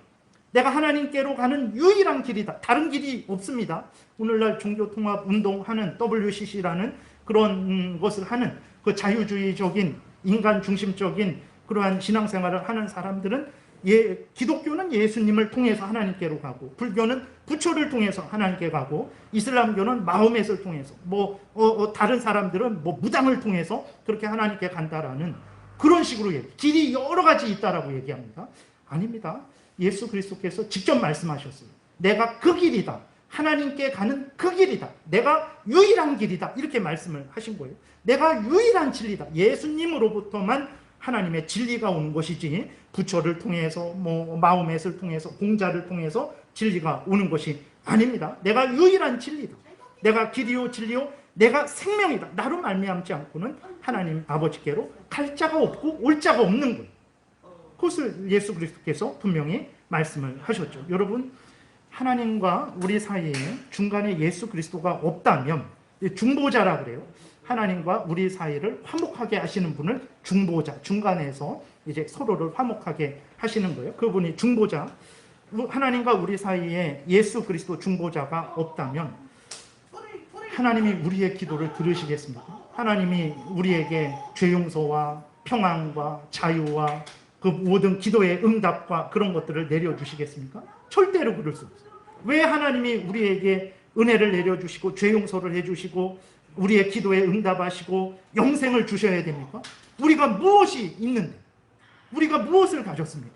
내가 하나님께로 가는 유일한 길이다. 다른 길이 없습니다. 오늘날 종교통합운동하는 WCC라는 그런 것을 하는 그 자유주의적인 인간 중심적인 그러한 신앙생활을 하는 사람들은 기독교는 예수님을 통해서 하나님께로 가고, 불교는 부처를 통해서 하나님께 가고, 이슬람교는 마호멧을 통해서, 다른 사람들은 무당을 통해서 그렇게 하나님께 간다라는 그런 식으로 길이 여러 가지 있다라고 얘기합니다. 아닙니다. 예수 그리스도께서 직접 말씀하셨어요. 내가 그 길이다. 하나님께 가는 그 길이다. 내가 유일한 길이다. 이렇게 말씀을 하신 거예요. 내가 유일한 진리다. 예수님으로부터만 하나님의 진리가 오는 것이지 부처를 통해서 마호멧을 통해서 공자를 통해서 진리가 오는 것이 아닙니다. 내가 유일한 진리다. 내가 길이요 진리요 내가 생명이다. 나로 말미암지 않고는 하나님 아버지께로 갈 자가 없고 올 자가 없는 거예요. 그것을 예수 그리스도께서 분명히 말씀을 하셨죠. 여러분, 하나님과 우리 사이에 중간에 예수 그리스도가 없다면, 중보자라 그래요. 하나님과 우리 사이를 화목하게 하시는 분을 중보자, 중간에서 이제 서로를 화목하게 하시는 거예요. 그분이 중보자. 하나님과 우리 사이에 예수 그리스도 중보자가 없다면 하나님이 우리의 기도를 들으시겠습니까? 하나님이 우리에게 죄 용서와 평안과 자유와 그 모든 기도의 응답과 그런 것들을 내려주시겠습니까? 절대로 그럴 수 없어요. 왜 하나님이 우리에게 은혜를 내려주시고 죄 용서를 해주시고 우리의 기도에 응답하시고 영생을 주셔야 됩니까? 우리가 무엇이 있는데, 우리가 무엇을 가졌습니까?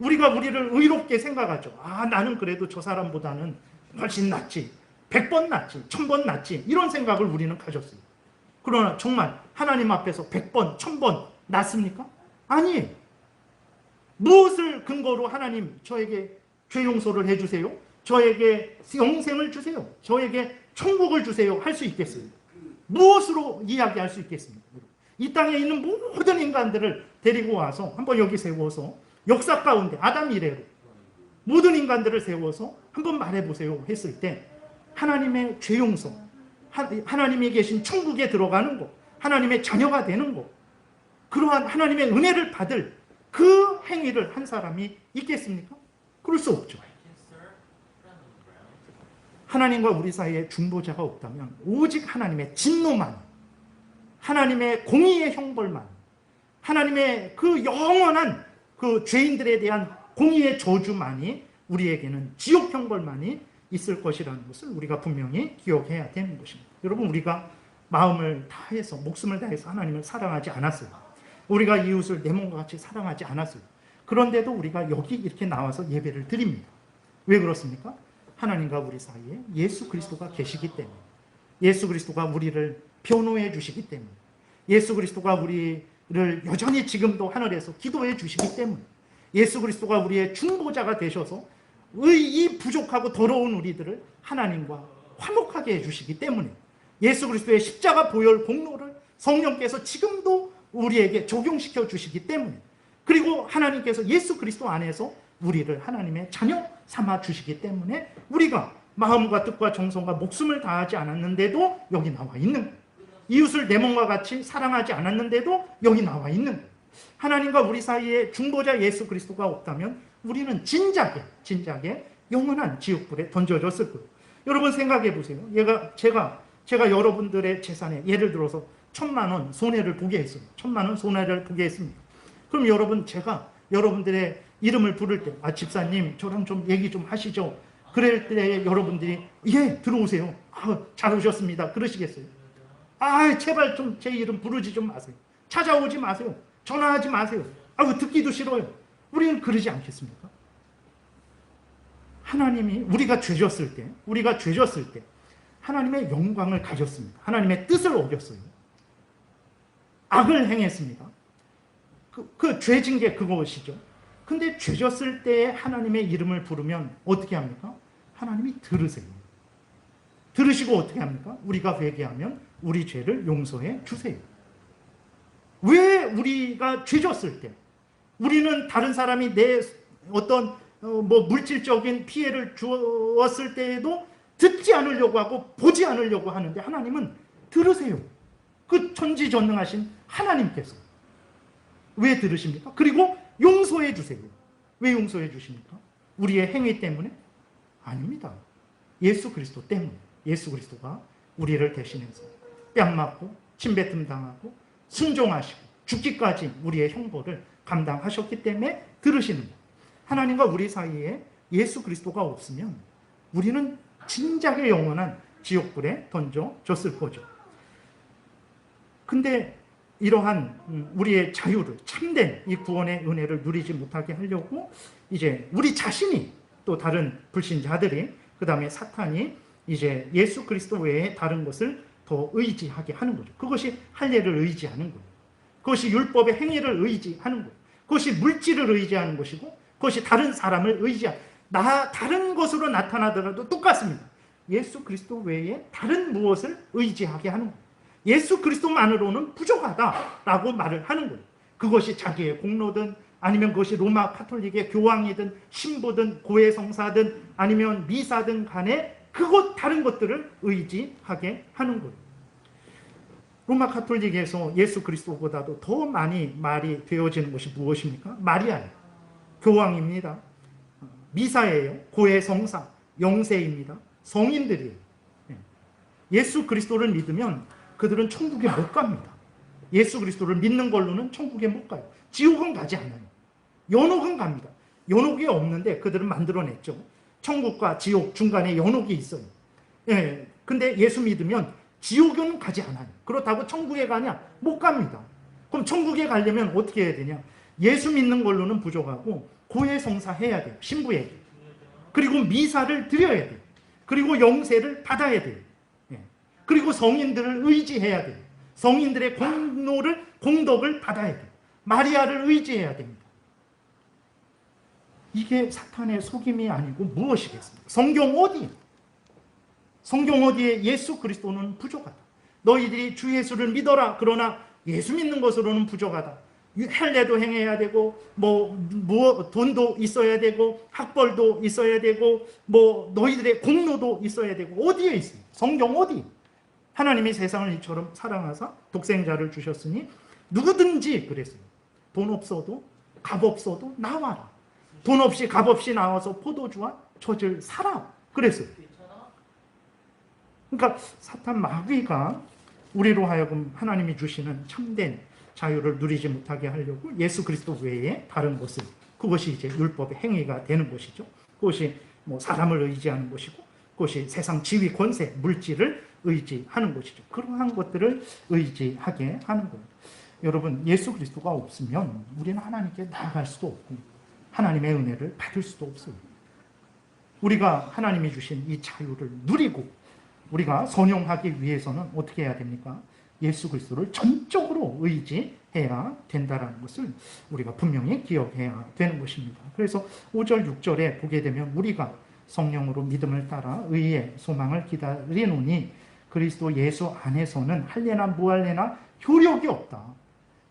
우리가 우리를 의롭게 생각하죠. 아, 나는 그래도 저 사람보다는 훨씬 낫지, 100번 낫지, 1000번 낫지, 이런 생각을 우리는 가졌어요. 그러나 정말 하나님 앞에서 100번, 1000번 낫습니까? 아니에요. 무엇을 근거로 하나님 저에게 죄 용서를 해주세요, 저에게 영생을 주세요, 저에게 천국을 주세요 할 수 있겠어요? 무엇으로 이야기할 수 있겠습니까? 이 땅에 있는 모든 인간들을 데리고 와서 한번 여기 세워서 역사 가운데 아담 이래로 모든 인간들을 세워서 한번 말해보세요 했을 때 하나님의 죄 용서, 하나님이 계신 천국에 들어가는 것, 하나님의 자녀가 되는 것, 그러한 하나님의 은혜를 받을 그 행위를 한 사람이 있겠습니까? 그럴 수 없죠. 하나님과 우리 사이에 중보자가 없다면 오직 하나님의 진노만, 하나님의 공의의 형벌만, 하나님의 그 영원한 그 죄인들에 대한 공의의 저주만이, 우리에게는 지옥 형벌만이 있을 것이라는 것을 우리가 분명히 기억해야 되는 것입니다. 여러분, 우리가 마음을 다해서, 목숨을 다해서 하나님을 사랑하지 않았어요. 우리가 이웃을 내 몸과 같이 사랑하지 않았어요. 그런데도 우리가 여기 이렇게 나와서 예배를 드립니다. 왜 그렇습니까? 하나님과 우리 사이에 예수 그리스도가 계시기 때문에, 예수 그리스도가 우리를 변호해 주시기 때문에, 예수 그리스도가 우리를 여전히 지금도 하늘에서 기도해 주시기 때문에, 예수 그리스도가 우리의 중보자가 되셔서 이 부족하고 더러운 우리들을 하나님과 화목하게 해주시기 때문에, 예수 그리스도의 십자가 보혈 공로를 성령께서 지금도 우리에게 적용시켜 주시기 때문에, 그리고 하나님께서 예수 그리스도 안에서 우리를 하나님의 자녀 삼아 주시기 때문에 우리가 마음과 뜻과 정성과 목숨을 다하지 않았는데도 여기 나와 있는 거예요. 이웃을 내 몸과 같이 사랑하지 않았는데도 여기 나와 있는 거예요. 하나님과 우리 사이에 중보자 예수 그리스도가 없다면 우리는 진작에 영원한 지옥불에 던져졌을 거예요. 여러분 생각해 보세요. 제가 여러분들의 재산에 예를 들어서 1000만 원 손해를 보게 했어요. 1000만 원 손해를 보게 했습니다. 그럼 여러분, 제가 여러분들의 이름을 부를 때, 아, 집사님 저랑 좀 얘기 좀 하시죠. 그럴 때 여러분들이 예, 들어오세요. 아, 잘 오셨습니다. 그러시겠어요? 아, 제발 좀 제 이름 부르지 좀 마세요. 찾아오지 마세요. 전화하지 마세요. 아, 듣기도 싫어요. 우리는 그러지 않겠습니까? 하나님이 우리가 죄졌을 때 하나님의 영광을 가졌습니다. 하나님의 뜻을 어겼어요. 악을 행했습니다. 그 죄진 게 그것이죠. 근데 죄졌을 때 하나님의 이름을 부르면 어떻게 합니까? 하나님이 들으세요. 들으시고 어떻게 합니까? 우리가 회개하면 우리 죄를 용서해 주세요. 왜 우리가 죄졌을 때, 우리는 다른 사람이 내 어떤 물질적인 피해를 주었을 때에도 듣지 않으려고 하고 보지 않으려고 하는데 하나님은 들으세요. 그 천지전능하신 하나님께서 왜 들으십니까? 그리고 용서해 주세요. 왜 용서해 주십니까? 우리의 행위 때문에? 아닙니다. 예수 그리스도 때문에. 예수 그리스도가 우리를 대신해서 뺨 맞고 침뱉음 당하고 순종하시고 죽기까지 우리의 형벌을 감당하셨기 때문에 들으시는 거예요. 하나님과 우리 사이에 예수 그리스도가 없으면 우리는 진작에 영원한 지옥불에 던져졌을 거죠. 근데 이러한 우리의 자유를, 참된 이 구원의 은혜를 누리지 못하게 하려고 이제 우리 자신이, 또 다른 불신자들이, 그 다음에 사탄이 이제 예수 그리스도 외에 다른 것을 더 의지하게 하는 거죠. 그것이 할례를 의지하는 거예요. 그것이 율법의 행위를 의지하는 거예요. 그것이 물질을 의지하는 것이고, 그것이 다른 사람을 다른 것으로 나타나더라도 똑같습니다. 예수 그리스도 외에 다른 무엇을 의지하게 하는 거예요. 예수 그리스도만으로는 부족하다라고 말을 하는 거예요. 그것이 자기의 공로든 아니면 그것이 로마 카톨릭의 교황이든 신부든 고해성사든 아니면 미사든 간에 그것 다른 것들을 의지하게 하는 거예요. 로마 카톨릭에서 예수 그리스도보다도 더 많이 말이 되어지는 것이 무엇입니까? 마리아예요. 교황입니다. 미사예요. 고해성사, 영세입니다. 성인들이에요. 예수 그리스도를 믿으면 그들은 천국에 못 갑니다. 예수 그리스도를 믿는 걸로는 천국에 못 가요. 지옥은 가지 않아요. 연옥은 갑니다. 연옥이 없는데 그들은 만들어냈죠. 천국과 지옥 중간에 연옥이 있어요. 근데 예수 믿으면 지옥은 가지 않아요. 그렇다고 천국에 가냐? 못 갑니다. 그럼 천국에 가려면 어떻게 해야 되냐? 예수 믿는 걸로는 부족하고 고해성사 해야 돼요. 신부에게. 그리고 미사를 드려야 돼요. 그리고 영세를 받아야 돼요. 그리고 성인들을 의지해야 돼요. 성인들의 공덕을 받아야 돼요. 마리아를 의지해야 됩니다. 이게 사탄의 속임이 아니고 무엇이겠습니까? 성경 어디? 성경 어디에 예수 그리스도는 부족하다. 너희들이 주 예수를 믿어라. 그러나 예수 믿는 것으로는 부족하다. 할례도 행해야 되고 돈도 있어야 되고 학벌도 있어야 되고 너희들의 공로도 있어야 되고 어디에 있어요? 성경 어디? 하나님이 세상을 이처럼 사랑하사 독생자를 주셨으니 누구든지 그랬어요. 돈 없어도 값 없어도 나와라. 돈 없이 값 없이 나와서 포도주와 젖을 사라. 그랬어요. 그러니까 사탄 마귀가 우리로 하여금 하나님이 주시는 참된 자유를 누리지 못하게 하려고 예수 그리스도 외에 다른 것을, 그것이 이제 율법의 행위가 되는 것이죠. 그것이 사람을 의지하는 것이고 그것이 세상 지위, 권세, 물질을 의지하는 것이죠. 그러한 것들을 의지하게 하는 거예요. 여러분, 예수 그리스도가 없으면 우리는 하나님께 나아갈 수도 없고 하나님의 은혜를 받을 수도 없어요. 우리가 하나님이 주신 이 자유를 누리고 우리가 선용하기 위해서는 어떻게 해야 됩니까? 예수 그리스도를 전적으로 의지해야 된다는 것을 우리가 분명히 기억해야 되는 것입니다. 그래서 5절, 6절에 보게 되면 우리가 성령으로 믿음을 따라 의의 소망을 기다리노니 그리스도 예수 안에서는 할례나 무할례나 효력이 없다.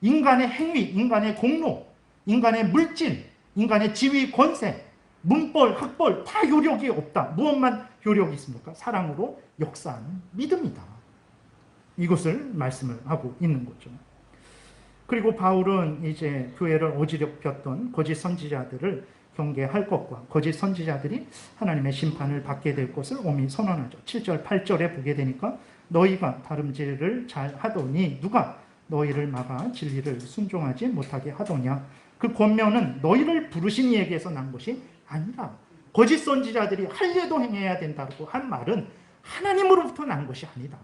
인간의 행위, 인간의 공로, 인간의 물질, 인간의 지위, 권세, 문벌, 학벌 다 효력이 없다. 무엇만 효력이 있습니까? 사랑으로 역사하는 믿음이다. 이것을 말씀을 하고 있는 거죠. 그리고 바울은 이제 교회를 어지럽혔던 거짓 선지자들을 경계할 것과 거짓 선지자들이 하나님의 심판을 받게 될 것을 엄히 선언하죠. 7절, 8절에 보게 되니까 너희가 다름질을 잘 하더니 누가 너희를 막아 진리를 순종하지 못하게 하더냐. 그 권면은 너희를 부르신 이에게서 난 것이 아니라 거짓 선지자들이 할례도 행해야 된다고 한 말은 하나님으로부터 난 것이 아니다.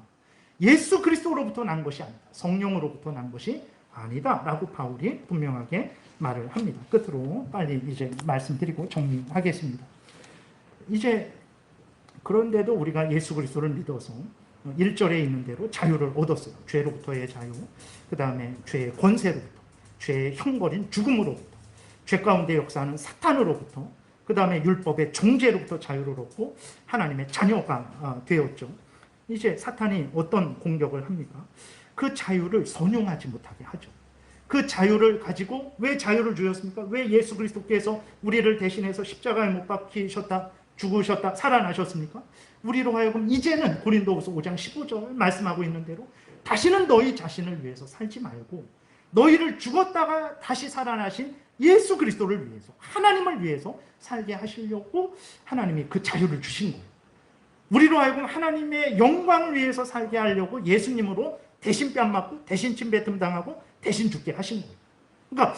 예수 그리스도로부터 난 것이 아니다. 성령으로부터 난 것이 아니다 라고 바울이 분명하게 말을 합니다. 끝으로 빨리 이제 말씀드리고 정리하겠습니다. 이제 그런데도 우리가 예수 그리스도를 믿어서 1절에 있는 대로 자유를 얻었어요. 죄로부터의 자유, 그 다음에 죄의 권세로부터, 죄의 형벌인 죽음으로부터, 죄 가운데 역사하는 사탄으로부터, 그 다음에 율법의 종죄로부터 자유를 얻고 하나님의 자녀가 되었죠. 이제 사탄이 어떤 공격을 합니까? 그 자유를 선용하지 못하게 하죠. 그 자유를 가지고 왜 자유를 주셨습니까? 왜 예수 그리스도께서 우리를 대신해서 십자가에 못 박히셨다, 죽으셨다, 살아나셨습니까? 우리로 하여금 이제는 고린도후서 5장 15절 말씀하고 있는 대로 다시는 너희 자신을 위해서 살지 말고 너희를 죽었다가 다시 살아나신 예수 그리스도를 위해서, 하나님을 위해서 살게 하시려고 하나님이 그 자유를 주신 거예요. 우리로 하여금 하나님의 영광을 위해서 살게 하려고 예수님으로 대신 뺨 맞고 대신 침뱉음 당하고 대신 죽게 하신 거예요. 그러니까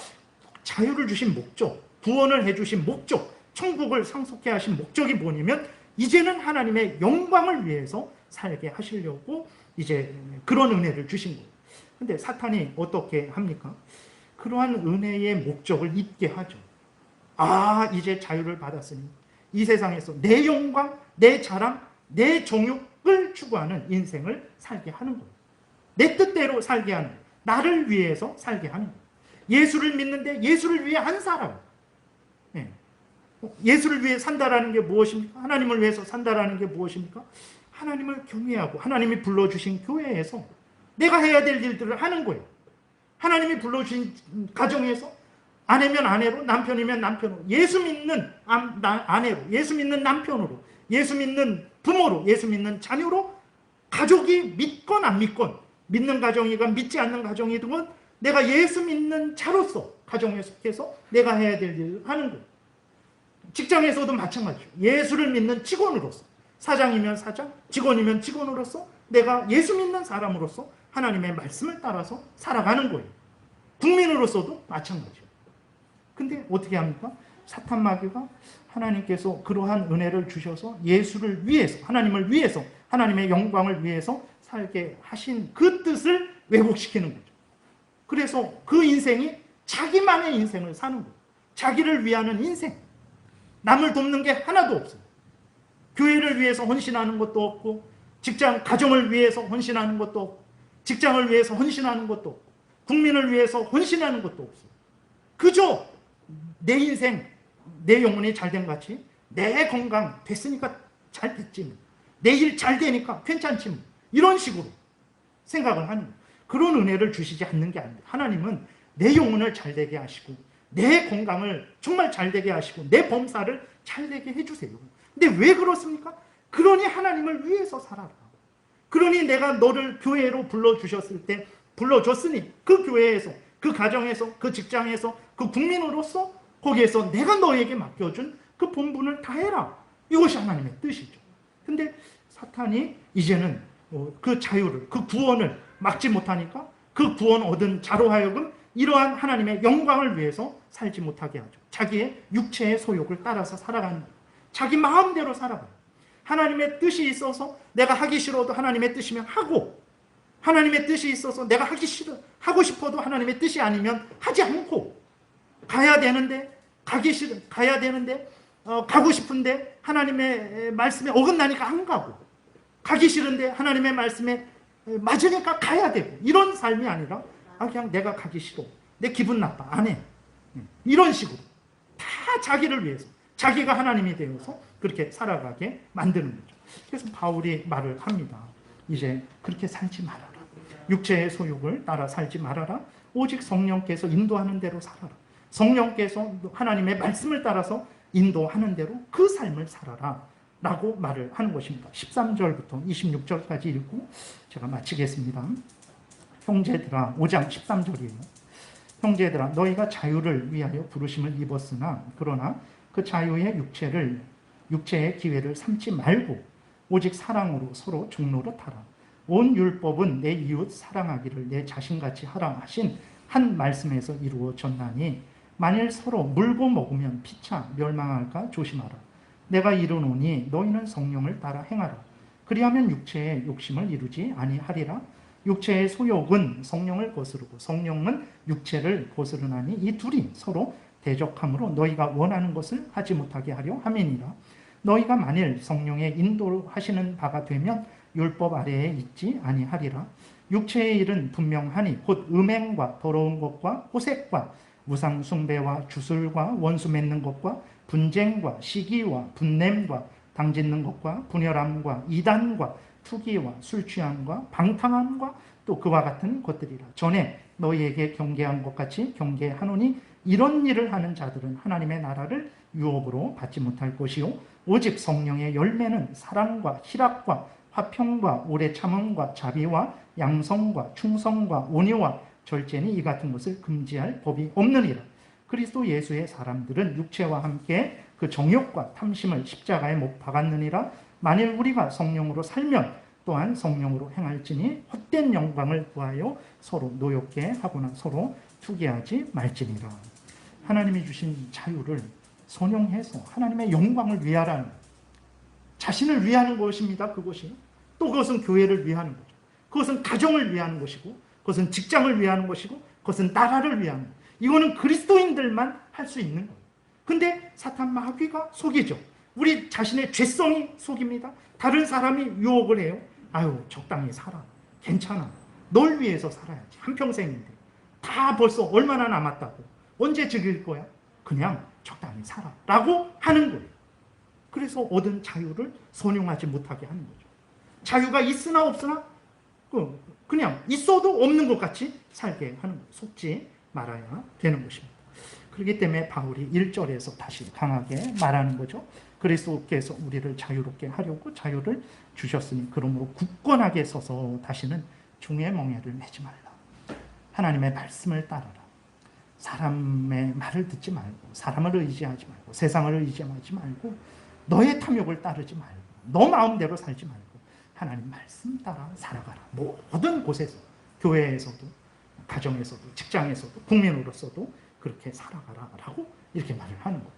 자유를 주신 목적, 구원을 해주신 목적, 천국을 상속해 하신 목적이 뭐냐면 이제는 하나님의 영광을 위해서 살게 하시려고 이제 그런 은혜를 주신 거예요. 근데 사탄이 어떻게 합니까? 그러한 은혜의 목적을 잊게 하죠. 아, 이제 자유를 받았으니 이 세상에서 내 영광, 내 자랑, 내 정욕을 추구하는 인생을 살게 하는 거예요. 내 뜻대로 살게 하는 거예요. 나를 위해서 살게 하는 거예요. 예수를 믿는데 예수를 위해 안 살아요. 네. 예수를 위해 산다라는 게 무엇입니까? 하나님을 위해서 산다라는 게 무엇입니까? 하나님을 경외하고 하나님이 불러주신 교회에서 내가 해야 될 일들을 하는 거예요. 하나님이 불러주신 가정에서 아내면 아내로, 남편이면 남편으로, 예수 믿는 아내로, 예수 믿는 남편으로, 예수 믿는 부모로, 예수 믿는 자녀로, 가족이 믿건 안 믿건, 믿는 가정이건 믿지 않는 가정이든 내가 예수 믿는 자로서 가정에 속해서 내가 해야 될 일을 하는 거예요. 직장에서도 마찬가지죠. 예수를 믿는 직원으로서, 사장이면 사장, 직원이면 직원으로서 내가 예수 믿는 사람으로서 하나님의 말씀을 따라서 살아가는 거예요. 국민으로서도 마찬가지예요. 근데 어떻게 합니까? 사탄 마귀가 하나님께서 그러한 은혜를 주셔서 예수를 위해서, 하나님을 위해서, 하나님의 영광을 위해서 살게 하신 그 뜻을 왜곡시키는 거죠. 그래서 그 인생이 자기만의 인생을 사는 거예요. 자기를 위하는 인생. 남을 돕는 게 하나도 없어요. 교회를 위해서 헌신하는 것도 없고, 직장, 가정을 위해서 헌신하는 것도 없고, 직장을 위해서 헌신하는 것도 없고, 국민을 위해서 헌신하는 것도 없어요. 그저 내 인생, 내 영혼이 잘된 같이 내 건강 됐으니까 잘 됐지, 내 일 잘 되니까 괜찮지, 이런 식으로 생각을 하는 거예요. 그런 은혜를 주시지 않는 게 아닙니다. 하나님은 내 영혼을 잘 되게 하시고, 내 건강을 정말 잘 되게 하시고, 내 범사를 잘 되게 해주세요. 근데 왜 그렇습니까? 그러니 하나님을 위해서 살아라. 그러니 내가 너를 교회로 불러주셨을 때, 불러줬으니 그 교회에서, 그 가정에서, 그 직장에서, 그 국민으로서 거기에서 내가 너에게 맡겨준 그 본분을 다 해라. 이것이 하나님의 뜻이죠. 근데 사탄이 이제는 그 자유를, 그 구원을 막지 못하니까 그 구원 얻은 자로 하여금 이러한 하나님의 영광을 위해서 살지 못하게 하죠. 자기의 육체의 소욕을 따라서 살아가는 거예요. 자기 마음대로 살아가요. 하나님의 뜻이 있어서 내가 하기 싫어도 하나님의 뜻이면 하고, 하나님의 뜻이 있어서 내가 하고 싶어도 하나님의 뜻이 아니면 하지 않고, 가야 되는데 가고 싶은데 하나님의 말씀에 어긋나니까 안 가고, 가기 싫은데 하나님의 말씀에 맞으니까 가야 되고, 이런 삶이 아니라 그냥 내가 가기 싫어, 내 기분 나빠, 안 해, 이런 식으로 다 자기를 위해서, 자기가 하나님이 되어서 그렇게 살아가게 만드는 거죠. 그래서 바울이 말을 합니다. 이제 그렇게 살지 말아라. 육체의 소욕을 따라 살지 말아라. 오직 성령께서 인도하는 대로 살아라. 성령께서 하나님의 말씀을 따라서 인도하는 대로 그 삶을 살아라 라고 말을 하는 것입니다. 13절부터 26절까지 읽고 제가 마치겠습니다. 형제들아, 5장 13절이에요. 형제들아, 너희가 자유를 위하여 부르심을 입었으나 그러나 그 자유의 육체의 기회를 삼지 말고 오직 사랑으로 서로 종로로 타라. 온 율법은 내 이웃 사랑하기를 내 자신같이 하라 하신 한 말씀에서 이루어졌나니 만일 서로 물고 먹으면 피차 멸망할까 조심하라. 내가 이르노니 너희는 성령을 따라 행하라. 그리하면 육체의 욕심을 이루지 아니하리라. 육체의 소욕은 성령을 거스르고 성령은 육체를 거스르나니 이 둘이 서로 대적함으로 너희가 원하는 것을 하지 못하게 하려 함이니라. 너희가 만일 성령의 인도하시는 바가 되면 율법 아래에 있지 아니하리라. 육체의 일은 분명하니 곧 음행과 더러운 것과 호색과 우상 숭배와 주술과 원수 맺는 것과 분쟁과 시기와 분냄과 당짓는 것과 분열함과 이단과 투기와 술 취함과 방탕함과 또 그와 같은 것들이라. 전에 너희에게 경계한 것 같이 경계하노니 이런 일을 하는 자들은 하나님의 나라를 유업으로 받지 못할 것이요 오직 성령의 열매는 사랑과 희락과 화평과 오래 참음과 자비와 양성과 충성과 온유와 절제니 이 같은 것을 금지할 법이 없느니라. 그리스도 예수의 사람들은 육체와 함께 그 정욕과 탐심을 십자가에 못 박았느니라. 만일 우리가 성령으로 살면 또한 성령으로 행할지니 헛된 영광을 구하여 서로 노엽게 하거나 서로 투기하지 말지니라. 하나님이 주신 자유를 선용해서 하나님의 영광을 위하라는, 자신을 위하는 것입니다. 그것이 또 그것은 교회를 위하는 거죠. 그것은 가정을 위하는 것이고, 그것은 직장을 위하는 것이고, 그것은 나라를 위하는 거예요. 이거는 그리스도인들만 할 수 있는 거예요. 근데 사탄 마귀가 속이죠. 우리 자신의 죄성이 속입니다. 다른 사람이 유혹을 해요. 아유, 적당히 살아, 괜찮아, 널 위해서 살아야지, 한평생인데 다 벌써 얼마나 남았다고, 언제 즐길 거야, 그냥 적당히 살아 라고 하는 거예요. 그래서 얻은 자유를 선용하지 못하게 하는 거죠. 자유가 있으나 없으나 그냥 있어도 없는 것 같이 살게 하는 거예요. 속지 말아야 되는 것입니다. 그렇기 때문에 바울이 1절에서 다시 강하게 말하는 거죠. 그리스도께서 우리를 자유롭게 하려고 자유를 주셨으니 그러므로 굳건하게 서서 다시는 종의 멍에를 매지 말라. 하나님의 말씀을 따라라. 사람의 말을 듣지 말고, 사람을 의지하지 말고, 세상을 의지하지 말고, 너의 탐욕을 따르지 말고, 너 마음대로 살지 말고 하나님 말씀 따라 살아가라. 모든 곳에서, 교회에서도, 가정에서도, 직장에서도, 국민으로서도 그렇게 살아가라라고 이렇게 말을 하는 거예요.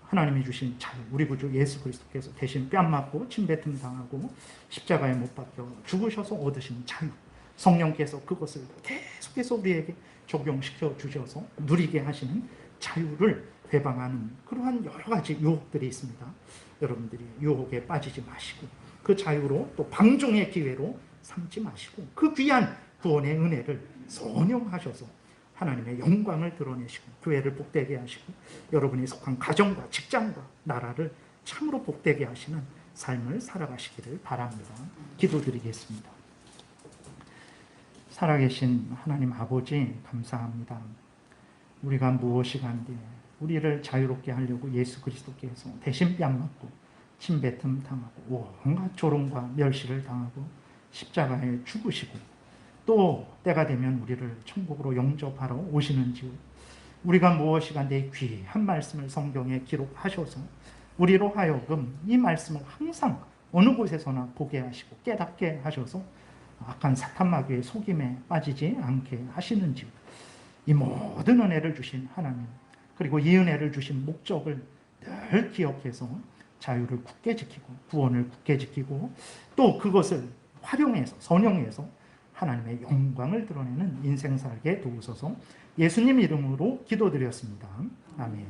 하나님이 주신 자유, 우리 구주 예수 그리스도께서 대신 뺨 맞고 침뱉음 당하고 십자가에 못 박혀 죽으셔서 얻으신 자유, 성령께서 그것을 계속해서 우리에게 적용시켜 주셔서 누리게 하시는 자유를 회방하는 그러한 여러 가지 유혹들이 있습니다. 여러분들이 유혹에 빠지지 마시고 그 자유로 또 방종의 기회로 삼지 마시고 그 귀한 구원의 은혜를 선용하셔서 하나님의 영광을 드러내시고 교회를 복되게 하시고 여러분이 속한 가정과 직장과 나라를 참으로 복되게 하시는 삶을 살아가시기를 바랍니다. 기도드리겠습니다. 살아계신 하나님 아버지 감사합니다. 우리가 무엇이 간데 우리를 자유롭게 하려고 예수 그리스도께서 대신 뺨 맞고 침뱉음 당하고 온갖 조롱과 멸시를 당하고 십자가에 죽으시고 또 때가 되면 우리를 천국으로 영접하러 오시는지요. 우리가 무엇이 간데 귀한 말씀을 성경에 기록하셔서 우리로 하여금 이 말씀을 항상 어느 곳에서나 보게 하시고 깨닫게 하셔서 악한 사탄 마귀의 속임에 빠지지 않게 하시는지요. 이 모든 은혜를 주신 하나님 그리고 이 은혜를 주신 목적을 늘 기억해서 자유를 굳게 지키고 구원을 굳게 지키고 또 그것을 활용해서 선용해서 하나님의 영광을 드러내는 인생 살게 도우소서. 예수님 이름으로 기도드렸습니다. 아멘.